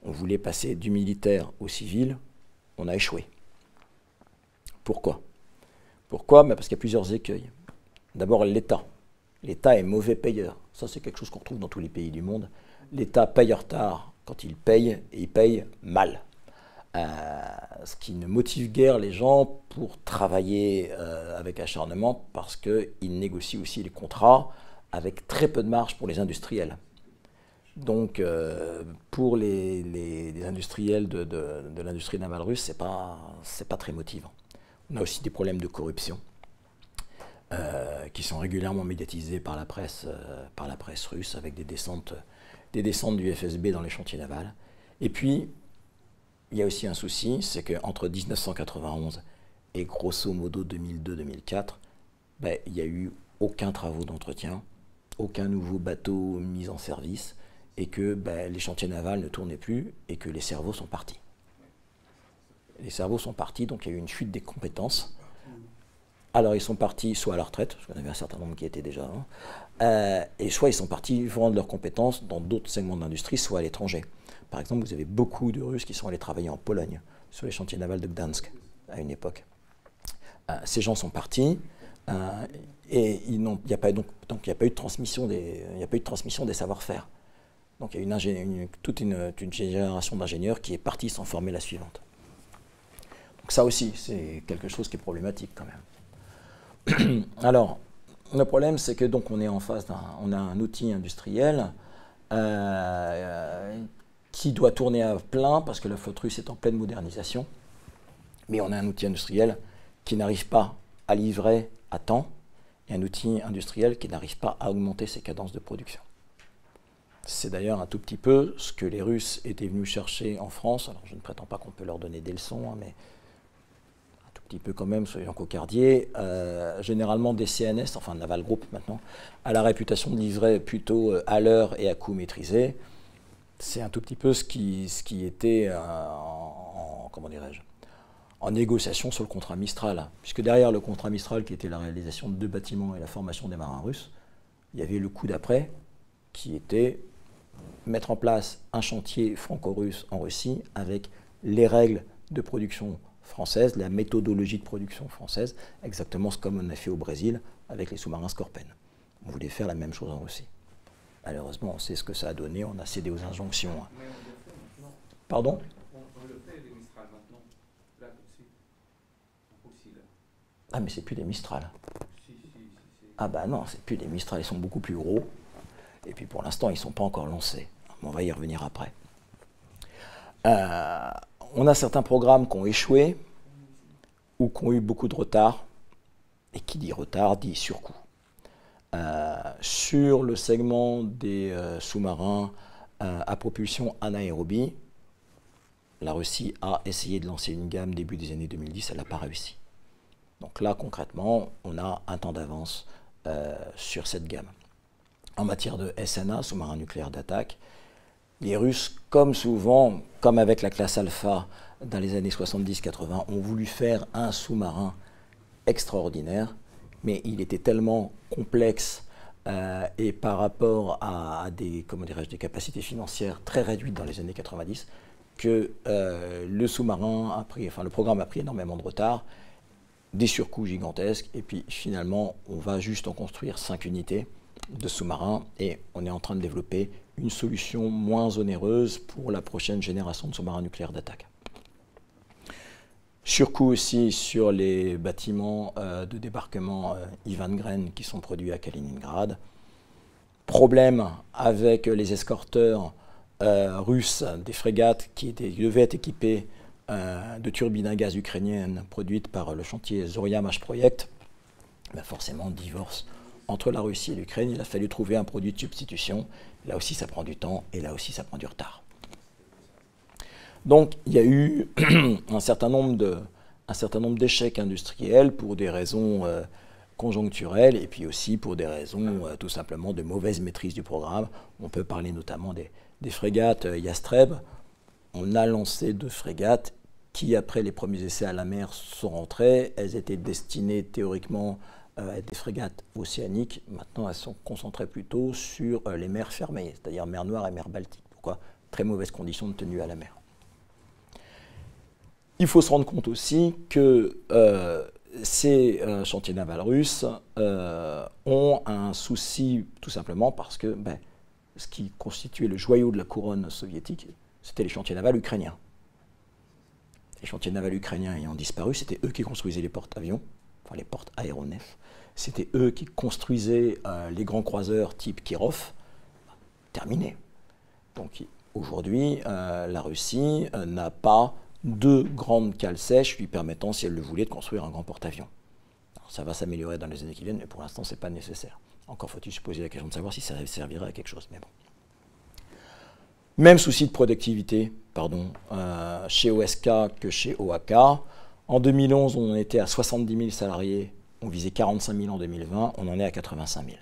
On voulait passer du militaire au civil, on a échoué. Pourquoi? Parce qu'il y a plusieurs écueils. D'abord, l'État. L'État est mauvais payeur. Ça, c'est quelque chose qu'on retrouve dans tous les pays du monde. L'État paye en retard quand il paye, et il paye mal. Ce qui ne motive guère les gens pour travailler avec acharnement, parce qu'ils négocient aussi les contrats avec très peu de marge pour les industriels. Donc, pour les industriels de l'industrie navale russe, c'est pas très motivant. On a aussi des problèmes de corruption qui sont régulièrement médiatisés par la presse russe, avec des descentes du FSB dans les chantiers navals. Et puis, il y a aussi un souci, c'est qu'entre 1991 et grosso modo 2002-2004, ben, il n'y a eu aucun travaux d'entretien, aucun nouveau bateau mis en service, et que ben, les chantiers navals ne tournaient plus et que les cerveaux sont partis. Les cerveaux sont partis, donc il y a eu une fuite des compétences. Alors ils sont partis soit à la retraite, parce qu'on avait un certain nombre qui étaient déjà là, et soit ils sont partis rendre leurs compétences dans d'autres segments de l'industrie, soit à l'étranger. Par exemple, vous avez beaucoup de Russes qui sont allés travailler en Pologne, sur les chantiers navals de Gdansk, à une époque. Ces gens sont partis, et il n'y a pas eu de transmission des savoir-faire. Donc il y a toute une génération d'ingénieurs qui est partie sans former la suivante. Donc ça aussi, c'est quelque chose qui est problématique quand même. Alors, le problème, c'est que donc on est en face on a un outil industriel qui doit tourner à plein parce que la flotte russe est en pleine modernisation, mais on a un outil industriel qui n'arrive pas à livrer à temps et un outil industriel qui n'arrive pas à augmenter ses cadences de production. C'est d'ailleurs un tout petit peu ce que les Russes étaient venus chercher en France. Alors je ne prétends pas qu'on peut leur donner des leçons, hein, mais un tout petit peu quand même, soyons cocardiers. Généralement des CNS, enfin Naval Group maintenant, a la réputation de livrer plutôt à l'heure et à coût maîtrisé. C'est un tout petit peu ce qui était comment dirais-je, en négociation sur le contrat Mistral. Puisque derrière le contrat Mistral, qui était la réalisation de 2 bâtiments et la formation des marins russes, il y avait le coup d'après, qui était mettre en place un chantier franco-russe en Russie avec les règles de production française, la méthodologie de production française, exactement comme on a fait au Brésil avec les sous-marins Skorpen. On voulait faire la même chose en Russie. Malheureusement, on sait ce que ça a donné, on a cédé aux injonctions. Mais on le fait maintenant. Pardon ? On le fait, les Mistral, maintenant. Là, tout de suite. Aussi, là. Ah, mais c'est plus des Mistral. Si. Ah bah non, c'est plus des Mistral, ils sont beaucoup plus gros. Et puis pour l'instant, ils ne sont pas encore lancés. On va y revenir après. On a certains programmes qui ont échoué ou qui ont eu beaucoup de retard. Et qui dit retard dit surcoût. Sur le segment des sous-marins à propulsion anaérobie, la Russie a essayé de lancer une gamme début des années 2010, elle n'a pas réussi. Donc là, concrètement, on a un temps d'avance sur cette gamme. En matière de SNA, sous-marin nucléaire d'attaque, les Russes, comme souvent, comme avec la classe Alpha dans les années 70-80, ont voulu faire un sous-marin extraordinaire, mais il était tellement complexe et par rapport à des capacités financières très réduites dans les années 90, que le programme a pris énormément de retard, des surcoûts gigantesques, et puis finalement, on va juste en construire 5 unités de sous-marins et on est en train de développer une solution moins onéreuse pour la prochaine génération de sous-marins nucléaires d'attaque. Surcoût aussi sur les bâtiments de débarquement Ivan Gren qui sont produits à Kaliningrad. Problème avec les escorteurs russes des frégates qui devaient être équipés de turbines à gaz ukrainiennes produites par le chantier Zoria Mashproyekt. Ben forcément, divorce entre la Russie et l'Ukraine, il a fallu trouver un produit de substitution. Là aussi, ça prend du temps et là aussi, ça prend du retard. Donc, il y a eu un certain nombre d'échecs industriels pour des raisons conjoncturelles et puis aussi pour des raisons tout simplement de mauvaise maîtrise du programme. On peut parler notamment des frégates Yastreb. On a lancé 2 frégates qui, après les premiers essais à la mer, sont rentrées. Elles étaient destinées théoriquement des frégates océaniques. Maintenant, elles sont concentrées plutôt sur les mers fermées, c'est-à-dire mer Noire et mer Baltique. Pourquoi ? Très mauvaises conditions de tenue à la mer. Il faut se rendre compte aussi que ces chantiers navals russes ont un souci tout simplement parce que ce qui constituait le joyau de la couronne soviétique, c'était les chantiers navals ukrainiens. Les chantiers navals ukrainiens ayant disparu, c'était eux qui construisaient les porte-avions, enfin les porte-aéronefs. C'était eux qui construisaient les grands croiseurs type Kirov. Terminé. Donc aujourd'hui, la Russie n'a pas de grandes cales sèches lui permettant, si elle le voulait, de construire un grand porte-avions. Ça va s'améliorer dans les années qui viennent, mais pour l'instant, ce n'est pas nécessaire. Encore faut-il se poser la question de savoir si ça servirait à quelque chose. Mais bon. Même souci de productivité chez OSK que chez OAK. En 2011, on en était à 70 000 salariés. On visait 45 000 en 2020. On en est à 85 000.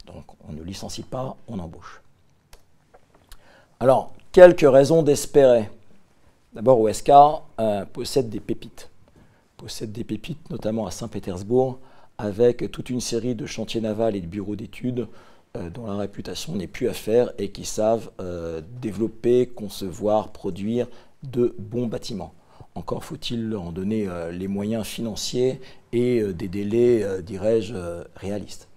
Donc, on ne licencie pas, on embauche. Alors, quelques raisons d'espérer. D'abord, OSK possède des pépites. Possède des pépites, notamment à Saint-Pétersbourg, avec toute une série de chantiers navals et de bureaux d'études dont la réputation n'est plus à faire et qui savent développer, concevoir, produire de bons bâtiments. Encore faut-il leur en donner les moyens financiers et des délais, dirais-je, réalistes.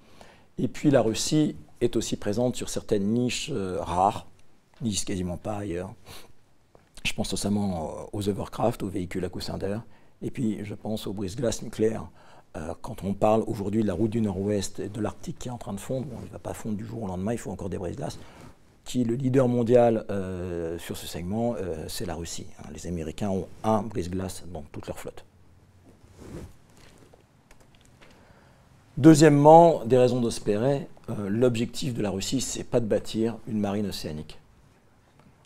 Et puis la Russie est aussi présente sur certaines niches rares, niches quasiment pas ailleurs. Je pense notamment aux hovercraft, aux véhicules à coussin d'air, et puis je pense aux brise-glaces nucléaires. Quand on parle aujourd'hui de la route du Nord-Ouest et de l'Arctique qui est en train de fondre, bon, il ne va pas fondre du jour au lendemain, il faut encore des brise-glaces. Qui est le leader mondial sur ce segment, c'est la Russie. Les Américains ont un brise-glace dans toute leur flotte. Deuxièmement, des raisons d'espérer, l'objectif de la Russie, ce n'est pas de bâtir une marine océanique.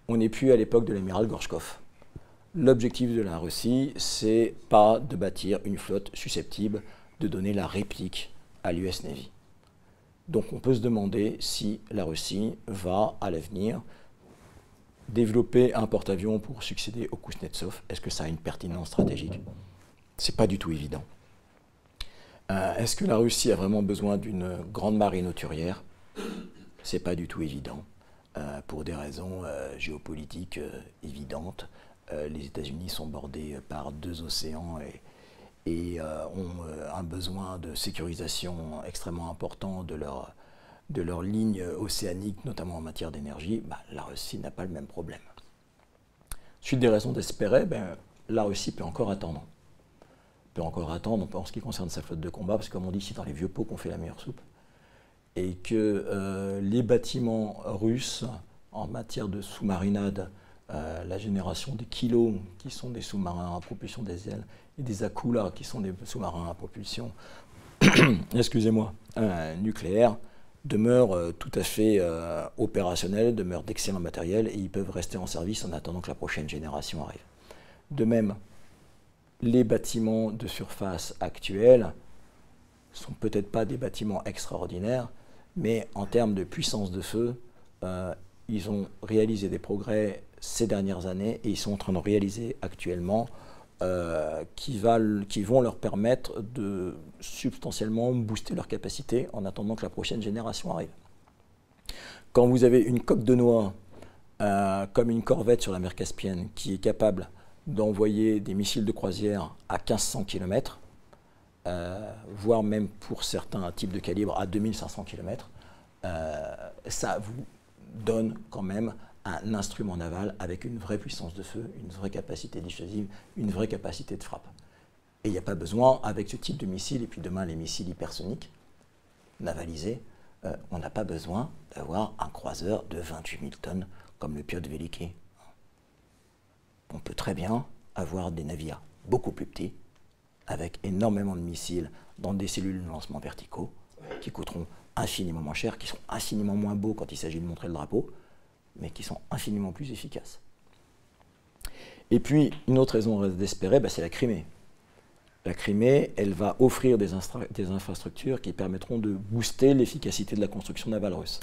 On n'est plus à l'époque de l'amiral Gorchkov. L'objectif de la Russie, c'est pas de bâtir une flotte susceptible de donner la réplique à l'US Navy. Donc on peut se demander si la Russie va, à l'avenir, développer un porte-avions pour succéder au Kuznetsov. Est-ce que ça a une pertinence stratégique? C'est pas du tout évident. Est-ce que la Russie a vraiment besoin d'une grande marine hauturière? C'est pas du tout évident, pour des raisons géopolitiques évidentes. Les États-Unis sont bordés par 2 océans et ont un besoin de sécurisation extrêmement important de leur ligne océanique, notamment en matière d'énergie. La Russie n'a pas le même problème. Suite des raisons d'espérer, la Russie peut encore attendre. Peut encore attendre en ce qui concerne sa flotte de combat, parce que comme on dit, c'est dans les vieux pots qu'on fait la meilleure soupe. Et que les bâtiments russes, en matière de sous-marinade, la génération des Kilos, qui sont des sous-marins à propulsion diesel, et des Akula, qui sont des sous-marins à propulsion excusez-moi, nucléaire, demeurent tout à fait opérationnels, demeurent d'excellent matériel, et ils peuvent rester en service en attendant que la prochaine génération arrive. De même, les bâtiments de surface actuels ne sont peut-être pas des bâtiments extraordinaires, mais en termes de puissance de feu, ils ont réalisé des progrès ces dernières années et ils sont en train de réaliser actuellement qui vont leur permettre de substantiellement booster leur capacité en attendant que la prochaine génération arrive. Quand vous avez une coque de noix comme une corvette sur la mer Caspienne qui est capable d'envoyer des missiles de croisière à 1500 km, voire même pour certains types de calibre à 2500 km, ça vous donne quand même un instrument naval avec une vraie puissance de feu, une vraie capacité dissuasive, une vraie capacité de frappe. Et il n'y a pas besoin, avec ce type de missile, et puis demain les missiles hypersoniques navalisés, on n'a pas besoin d'avoir un croiseur de 28 000 tonnes comme le Piotr Veliki. On peut très bien avoir des navires beaucoup plus petits, avec énormément de missiles dans des cellules de lancement verticaux, qui coûteront infiniment moins cher, qui sont infiniment moins beaux quand il s'agit de montrer le drapeau, mais qui sont infiniment plus efficaces. Et puis, une autre raison d'espérer, c'est la Crimée. La Crimée, elle va offrir des infrastructures qui permettront de booster l'efficacité de la construction navale russe.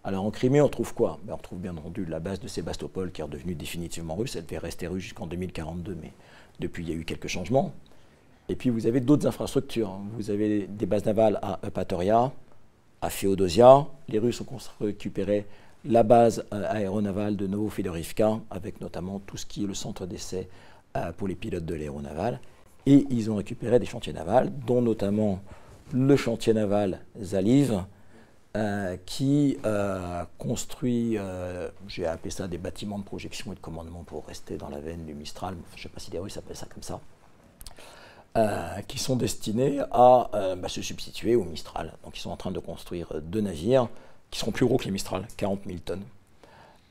Alors en Crimée, on trouve quoi? On trouve bien entendu la base de Sébastopol qui est redevenue définitivement russe. Elle devait rester russe jusqu'en 2042, mais depuis, il y a eu quelques changements. Et puis, vous avez d'autres infrastructures. Vous avez des bases navales à Eupatoria, à Féodosia. Les Russes ont récupéré la base aéronavale de Novofedorivka, avec notamment tout ce qui est le centre d'essai pour les pilotes de l'aéronaval. Et ils ont récupéré des chantiers navals, dont notamment le chantier naval Zaliv, qui construit, j'ai appelé ça des bâtiments de projection et de commandement pour rester dans la veine du Mistral, je ne sais pas si les Russes appellent ça comme ça, qui sont destinés à se substituer au Mistral. Donc ils sont en train de construire 2 navires qui seront plus gros que les Mistral, 40 000 tonnes.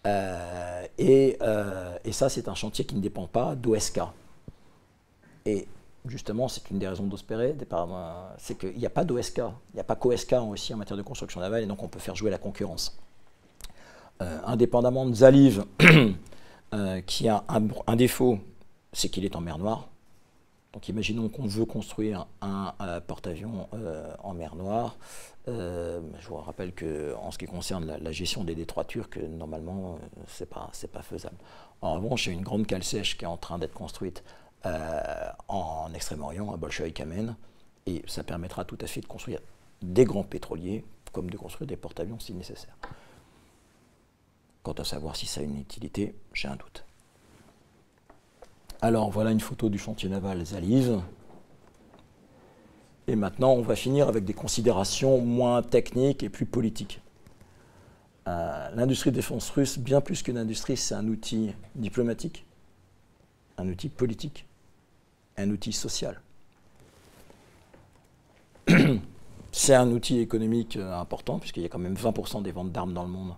Et ça, c'est un chantier qui ne dépend pas d'OSK. Et justement, c'est une des raisons d'Ospéré, c'est qu'il n'y a pas d'OSK, il n'y a pas qu'OSK aussi en matière de construction navale, et donc on peut faire jouer la concurrence. Indépendamment de Zaliv, qui a un défaut, c'est qu'il est en mer Noire. Donc imaginons qu'on veut construire un porte-avions en mer Noire. Je vous rappelle qu'en ce qui concerne la gestion des détroits turcs, normalement, c'est pas faisable. En revanche, il y a une grande cale sèche qui est en train d'être construite en Extrême-Orient, à Bolchoï-Kamen, et ça permettra tout à fait de construire des grands pétroliers, comme de construire des porte-avions si nécessaire. Quant à savoir si ça a une utilité, j'ai un doute. Alors, voilà une photo du chantier naval Zaliv. Et maintenant, on va finir avec des considérations moins techniques et plus politiques. L'industrie de défense russe, bien plus qu'une industrie, c'est un outil diplomatique, un outil politique, un outil social. C'est un outil économique important, puisqu'il y a quand même 20% des ventes d'armes dans le monde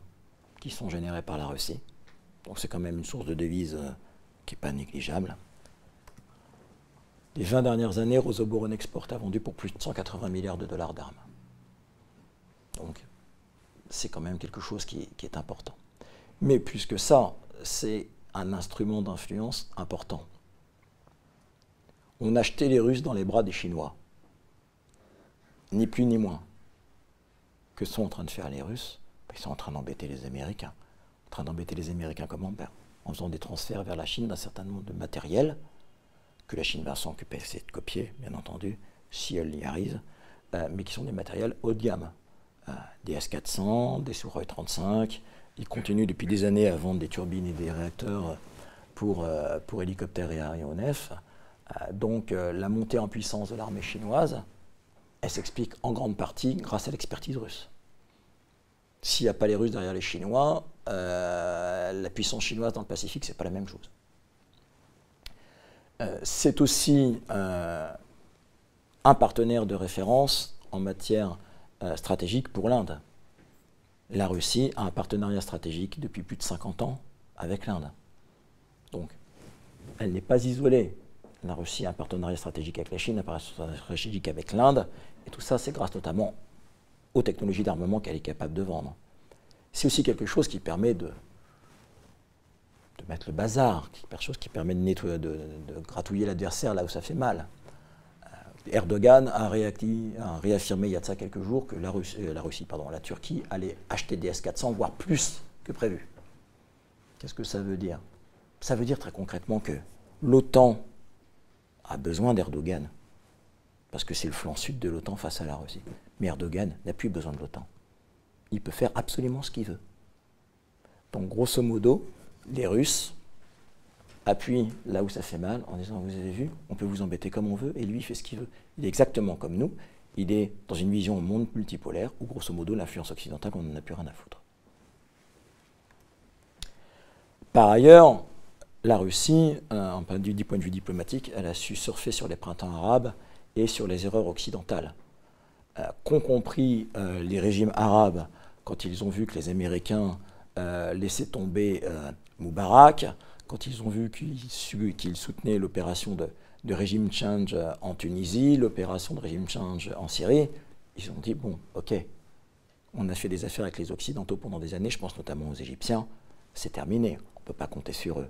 qui sont générées par la Russie. Donc c'est quand même une source de devises qui n'est pas négligeable. Les 20 dernières années, Rosoboronexport a vendu pour plus de 180 milliards de dollars d'armes. Donc, c'est quand même quelque chose qui est important. Mais plus que ça, c'est un instrument d'influence important. On achetait les Russes dans les bras des Chinois. Ni plus ni moins. Que sont en train de faire les Russes? Ils sont en train d'embêter les Américains. En train d'embêter les Américains comment? En faisant des transferts vers la Chine d'un certain nombre de matériel que la Chine va s'occuper de copier, bien entendu, si elle y arrive, mais qui sont des matériels haut de gamme. Des S-400, des Sukhoi 35. Ils continuent depuis des années à vendre des turbines et des réacteurs pour hélicoptères et aéronefs. Donc la montée en puissance de l'armée chinoise, elle s'explique en grande partie grâce à l'expertise russe. S'il n'y a pas les Russes derrière les Chinois, la puissance chinoise dans le Pacifique, ce n'est pas la même chose. C'est aussi un partenaire de référence en matière stratégique pour l'Inde. La Russie a un partenariat stratégique depuis plus de 50 ans avec l'Inde. Donc, elle n'est pas isolée. La Russie a un partenariat stratégique avec la Chine, un partenariat stratégique avec l'Inde, et tout ça, c'est grâce notamment aux technologies d'armement qu'elle est capable de vendre. C'est aussi quelque chose qui permet de mettre le bazar, quelque chose qui permet de gratouiller l'adversaire là où ça fait mal. Erdogan a réaffirmé il y a de ça quelques jours que la Turquie allait acheter des S-400, voire plus que prévu. Qu'est-ce que ça veut dire? Ça veut dire très concrètement que l'OTAN a besoin d'Erdogan, parce que c'est le flanc sud de l'OTAN face à la Russie. Mais Erdogan n'a plus besoin de l'OTAN. Il peut faire absolument ce qu'il veut. Donc grosso modo, les Russes appuient là où ça fait mal en disant, vous avez vu, on peut vous embêter comme on veut, et lui il fait ce qu'il veut. Il est exactement comme nous, il est dans une vision monde multipolaire, où grosso modo l'influence occidentale, on n'en a plus rien à foutre. Par ailleurs, la Russie, du point de vue diplomatique, elle a su surfer sur les printemps arabes et sur les erreurs occidentales. Qu'ont compris les régimes arabes quand ils ont vu que les Américains laissaient tomber Moubarak, quand ils ont vu qu'ils soutenaient l'opération de régime change en Tunisie, l'opération de régime change en Syrie, ils ont dit, bon, ok, on a fait des affaires avec les Occidentaux pendant des années, je pense notamment aux Égyptiens, c'est terminé, on ne peut pas compter sur eux.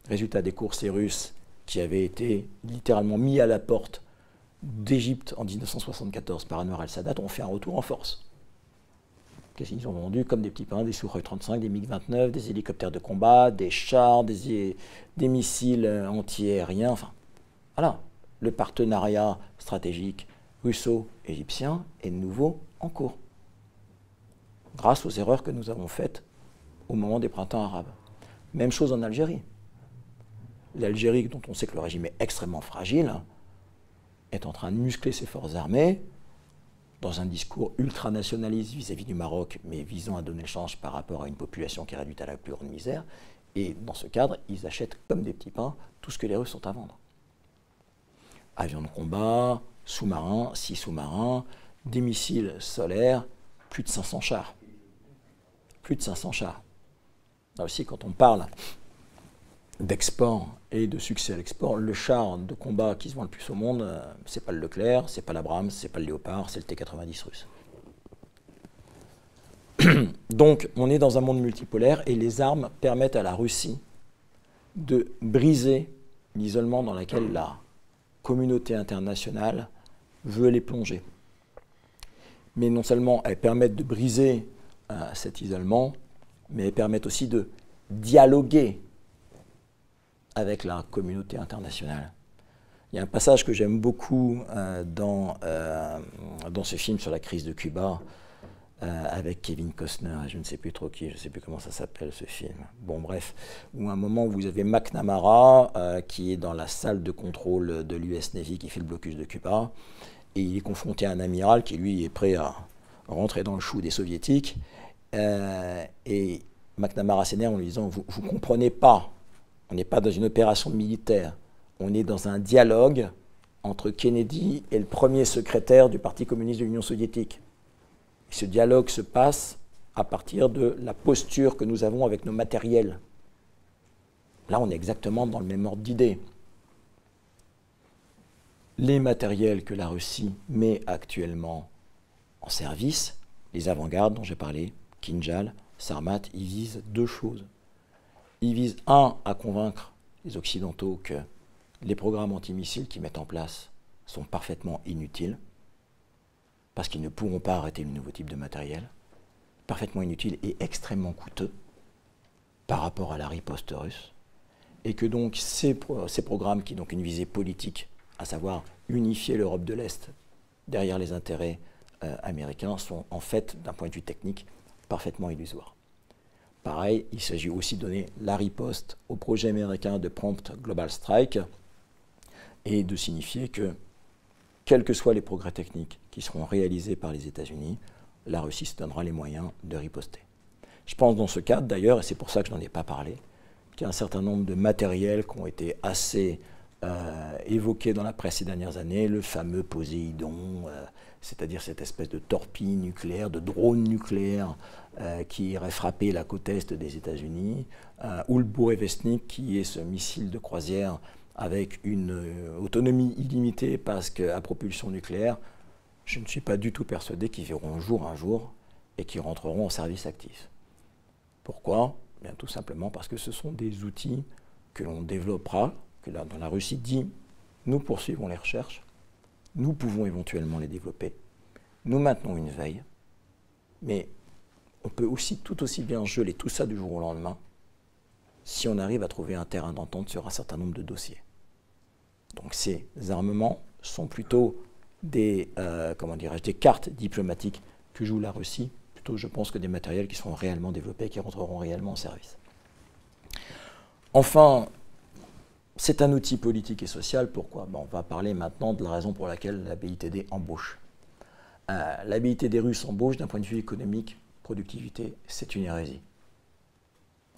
Résultat des coursiers russes qui avaient été littéralement mis à la porte d'Égypte en 1974 par Anwar el-Sadat ont fait un retour en force. Ils ont vendu comme des petits pains, des Sukhoi 35, des MiG-29, des hélicoptères de combat, des chars, des missiles anti-aériens, enfin, voilà. Le partenariat stratégique russo-égyptien est de nouveau en cours, grâce aux erreurs que nous avons faites au moment des printemps arabes. Même chose en Algérie. L'Algérie, dont on sait que le régime est extrêmement fragile, est en train de muscler ses forces armées dans un discours ultranationaliste vis-à-vis du Maroc, mais visant à donner le change par rapport à une population qui est réduite à la plus grande misère. Et dans ce cadre, ils achètent comme des petits pains tout ce que les Russes ont à vendre. Avions de combat, sous-marins, 6 sous-marins, des missiles solaires, plus de 500 chars. Plus de 500 chars. Là aussi, quand on parle d'export et de succès à l'export, le char de combat qui se vend le plus au monde, c'est pas le Leclerc, c'est pas l'Abrams, c'est pas le Léopard, c'est le T-90 russe. Donc, on est dans un monde multipolaire et les armes permettent à la Russie de briser l'isolement dans lequel la communauté internationale veut les plonger. Mais non seulement elles permettent de briser cet isolement, mais elles permettent aussi de dialoguer avec la communauté internationale. Il y a un passage que j'aime beaucoup dans ce film sur la crise de Cuba, avec Kevin Costner, je ne sais plus trop qui, je ne sais plus comment ça s'appelle ce film. Bon bref, où à un moment vous avez McNamara qui est dans la salle de contrôle de l'US Navy qui fait le blocus de Cuba, et il est confronté à un amiral qui lui est prêt à rentrer dans le chou des soviétiques, et McNamara s'énerve en lui disant vous ne comprenez pas, on n'est pas dans une opération militaire, on est dans un dialogue entre Kennedy et le premier secrétaire du Parti communiste de l'Union soviétique. Ce dialogue se passe à partir de la posture que nous avons avec nos matériels. Là, on est exactement dans le même ordre d'idées. Les matériels que la Russie met actuellement en service, les avant-gardes dont j'ai parlé, Kinjal, Sarmat, ils visent deux choses. Ils visent, un, à convaincre les Occidentaux que les programmes antimissiles qu'ils mettent en place sont parfaitement inutiles, parce qu'ils ne pourront pas arrêter le nouveau type de matériel, parfaitement inutile et extrêmement coûteux par rapport à la riposte russe, et que donc ces programmes qui ont une visée politique, à savoir unifier l'Europe de l'Est derrière les intérêts américains, sont en fait, d'un point de vue technique, parfaitement illusoires. Pareil, il s'agit aussi de donner la riposte au projet américain de Prompt Global Strike et de signifier que, quels que soient les progrès techniques qui seront réalisés par les États-Unis, la Russie se donnera les moyens de riposter. Je pense dans ce cadre, d'ailleurs, et c'est pour ça que je n'en ai pas parlé, qu'il y a un certain nombre de matériels qui ont été assez évoqués dans la presse ces dernières années, le fameux Poséidon, c'est-à-dire cette espèce de torpille nucléaire, de drone nucléaire qui irait frapper la côte est des États-Unis, ou le Burevestnik, qui est ce missile de croisière avec une autonomie illimitée parce qu'à propulsion nucléaire, je ne suis pas du tout persuadé qu'ils verront jour un jour et qu'ils rentreront en service actif. Pourquoi? Bien, tout simplement parce que ce sont des outils que l'on développera, dont la Russie dit « nous poursuivons les recherches, nous pouvons éventuellement les développer, nous maintenons une veille, mais on peut aussi tout aussi bien geler tout ça du jour au lendemain si on arrive à trouver un terrain d'entente sur un certain nombre de dossiers. » Donc ces armements sont plutôt des cartes diplomatiques que joue la Russie, plutôt je pense que des matériels qui seront réellement développés et qui rentreront réellement en service. Enfin, c'est un outil politique et social. Pourquoi? On va parler maintenant de la raison pour laquelle la BITD embauche. La BITD russe embauche d'un point de vue économique, productivité, c'est une hérésie.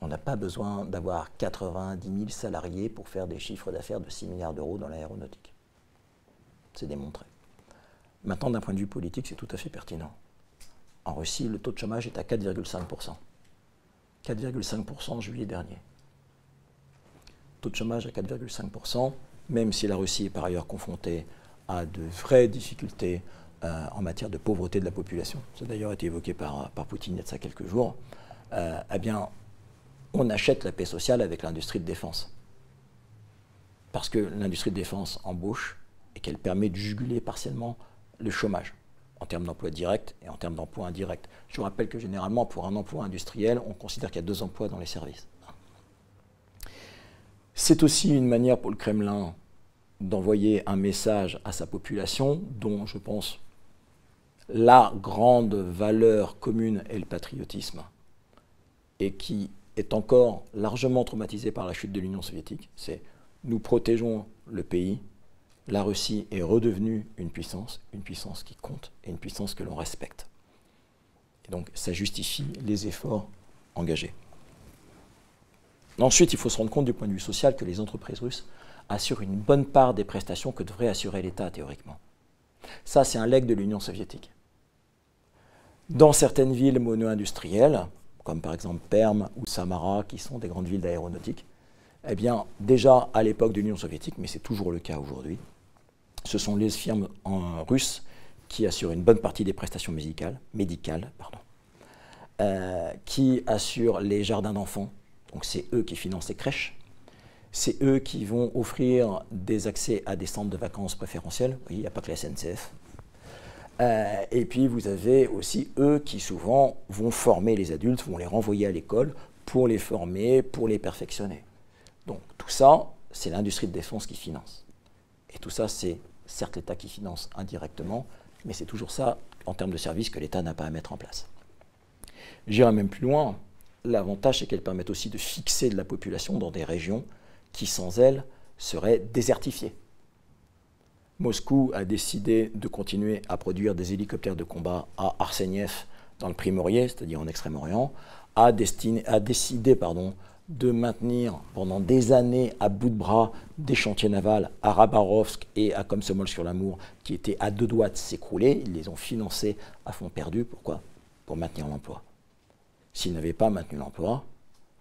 On n'a pas besoin d'avoir 90 000 salariés pour faire des chiffres d'affaires de 6 milliards d'euros dans l'aéronautique. C'est démontré. Maintenant, d'un point de vue politique, c'est tout à fait pertinent. En Russie, le taux de chômage est à 4,5%. 4,5% en juillet dernier. Taux de chômage à 4,5%, même si la Russie est par ailleurs confrontée à de vraies difficultés en matière de pauvreté de la population. Ça a d'ailleurs été évoqué par Poutine il y a de ça quelques jours. Eh bien, on achète la paix sociale avec l'industrie de défense. Parce que l'industrie de défense embauche et qu'elle permet de juguler partiellement le chômage, en termes d'emploi direct et en termes d'emploi indirect. Je vous rappelle que généralement, pour un emploi industriel, on considère qu'il y a 2 emplois dans les services. C'est aussi une manière pour le Kremlin d'envoyer un message à sa population, dont je pense la grande valeur commune est le patriotisme, et qui est encore largement traumatisé par la chute de l'Union soviétique. C'est nous protégeons le pays, la Russie est redevenue une puissance qui compte et une puissance que l'on respecte. Et donc ça justifie les efforts engagés. Ensuite, il faut se rendre compte du point de vue social que les entreprises russes assurent une bonne part des prestations que devrait assurer l'État théoriquement. Ça, c'est un legs de l'Union soviétique. Dans certaines villes mono-industrielles, comme par exemple Perm ou Samara, qui sont des grandes villes d'aéronautique, eh bien, déjà à l'époque de l'Union soviétique, mais c'est toujours le cas aujourd'hui, ce sont les firmes russes qui assurent une bonne partie des prestations médicales, qui assurent les jardins d'enfants, donc c'est eux qui financent les crèches, c'est eux qui vont offrir des accès à des centres de vacances préférentiels, oui, il n'y a pas que la SNCF. Et puis vous avez aussi eux qui souvent vont former les adultes, vont les renvoyer à l'école pour les former, pour les perfectionner. Donc tout ça, c'est l'industrie de défense qui finance. Et tout ça, c'est certes l'État qui finance indirectement, mais c'est toujours ça, en termes de services, que l'État n'a pas à mettre en place. J'irai même plus loin. L'avantage, c'est qu'elles permettent aussi de fixer de la population dans des régions qui, sans elles, seraient désertifiées. Moscou a décidé de continuer à produire des hélicoptères de combat à Arseniev, dans le Primorié, c'est-à-dire en Extrême-Orient, a décidé de maintenir pendant des années à bout de bras des chantiers navals à Khabarovsk et à Komsomolsk-sur-l'Amour qui étaient à 2 doigts de s'écrouler. Ils les ont financés à fond perdu. Pourquoi? Pour maintenir l'emploi. S'ils n'avaient pas maintenu l'emploi,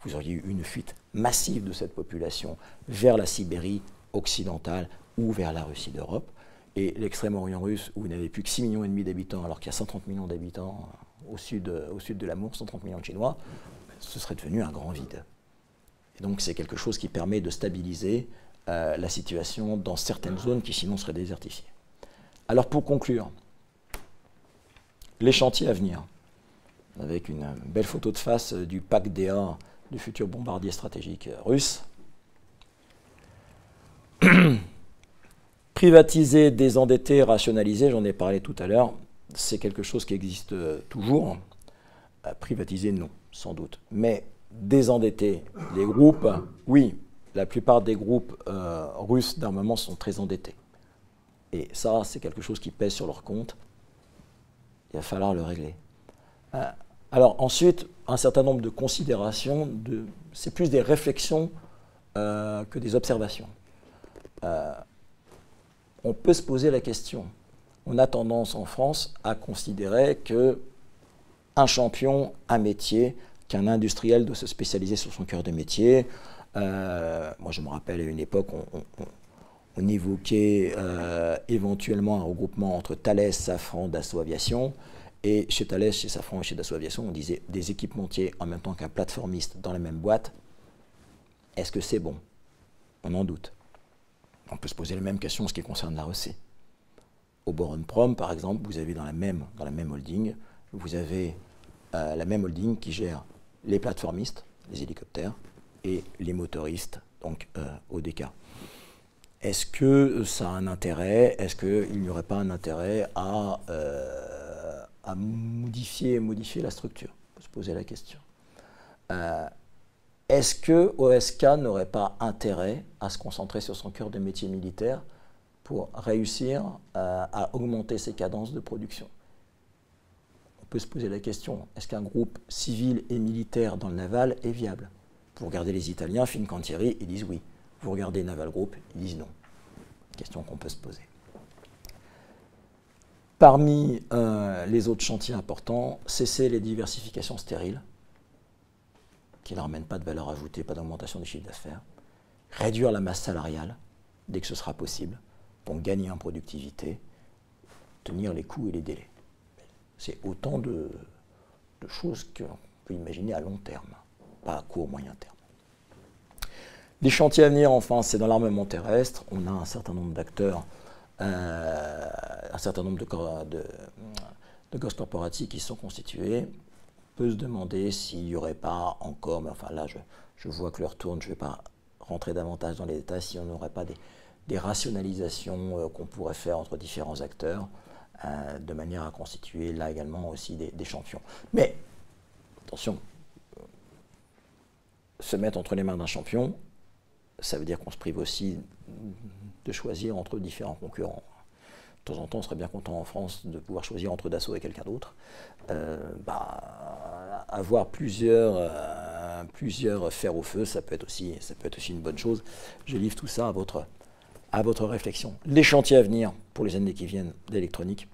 vous auriez eu une fuite massive de cette population vers la Sibérie occidentale ou vers la Russie d'Europe. Et l'Extrême-Orient russe, où vous n'avez plus que 6,5 millions d'habitants, alors qu'il y a 130 millions d'habitants au sud de l'Amour, 130 millions de Chinois, ce serait devenu un grand vide. Et donc c'est quelque chose qui permet de stabiliser la situation dans certaines zones qui sinon seraient désertifiées. Alors pour conclure, les chantiers à venir, avec une belle photo de face du pack DA, du futur bombardier stratégique russe. Privatiser, désendetter, rationaliser, j'en ai parlé tout à l'heure, c'est quelque chose qui existe toujours. Privatiser, non, sans doute. Mais désendetter les groupes, oui, la plupart des groupes russes d'armement sont très endettés. Et ça, c'est quelque chose qui pèse sur leur compte. Il va falloir le régler. Alors ensuite, un certain nombre de considérations, c'est plus des réflexions que des observations. On peut se poser la question. On a tendance en France à considérer qu'un champion, un métier, qu'un industriel doit se spécialiser sur son cœur de métier. Moi, je me rappelle à une époque, on évoquait éventuellement un regroupement entre Thales, Safran, Dassault Aviation. Et chez Thales, chez Safran et chez Dassault Aviation, on disait des équipementiers en même temps qu'un plateformiste dans la même boîte. Est-ce que c'est bon? On en doute. On peut se poser la même question en ce qui concerne la Russie. Au Boron-Prom, par exemple, vous avez dans la même holding, vous avez la même holding qui gère les plateformistes, les hélicoptères, et les motoristes, donc ODK. Est-ce que ça a un intérêt? Est-ce qu'il n'y aurait pas un intérêt à modifier la structure? On peut se poser la question. Est-ce que OSK n'aurait pas intérêt à se concentrer sur son cœur de métier militaire pour réussir à augmenter ses cadences de production? On peut se poser la question, est-ce qu'un groupe civil et militaire dans le naval est viable? Vous regardez les Italiens, Fincantieri, ils disent oui. Vous regardez Naval Group, ils disent non. Question qu'on peut se poser. Parmi les autres chantiers importants, cesser les diversifications stériles, qui ne ramènent pas de valeur ajoutée, pas d'augmentation des chiffres d'affaires. Réduire la masse salariale, dès que ce sera possible, pour gagner en productivité, tenir les coûts et les délais. C'est autant de choses qu'on peut imaginer à long terme, pas à court, moyen terme. Les chantiers à venir, enfin, c'est dans l'armement terrestre. On a un certain nombre d'acteurs, un certain nombre de gosses corporatifs qui sont constitués. On peut se demander s'il n'y aurait pas encore, mais enfin là, je vois que l'heure tourne, je ne vais pas rentrer davantage dans les détails, si on n'aurait pas des rationalisations qu'on pourrait faire entre différents acteurs, de manière à constituer là également aussi des champions. Mais, attention, se mettre entre les mains d'un champion, ça veut dire qu'on se prive aussi de choisir entre différents concurrents. De temps en temps, on serait bien content en France de pouvoir choisir entre Dassault et quelqu'un d'autre. Avoir plusieurs fers au feu, ça peut être aussi une bonne chose. Je livre tout ça à votre réflexion. Les chantiers à venir pour les années qui viennent d'électronique.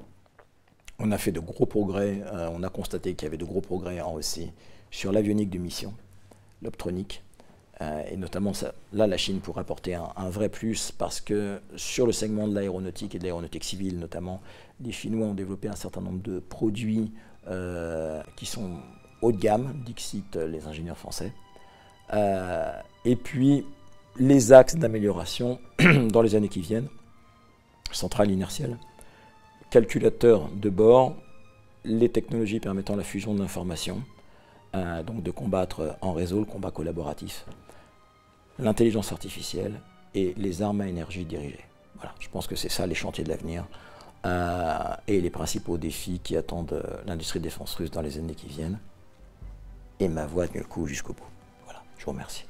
On a fait de gros progrès, on a constaté qu'il y avait de gros progrès en Russie sur l'avionique de mission, l'optronique. Et notamment, là, la Chine pourrait apporter un vrai plus parce que sur le segment de l'aéronautique et de l'aéronautique civile, notamment, les Chinois ont développé un certain nombre de produits qui sont haut de gamme, dixit les ingénieurs français. Et puis, les axes d'amélioration dans les années qui viennent, centrale inertielle, calculateur de bord, les technologies permettant la fusion de l'information, donc de combattre en réseau, le combat collaboratif, l'intelligence artificielle et les armes à énergie dirigée. Voilà, je pense que c'est ça les chantiers de l'avenir et les principaux défis qui attendent l'industrie de défense russe dans les années qui viennent. Et ma voix a tenu le coup jusqu'au bout. Voilà, je vous remercie.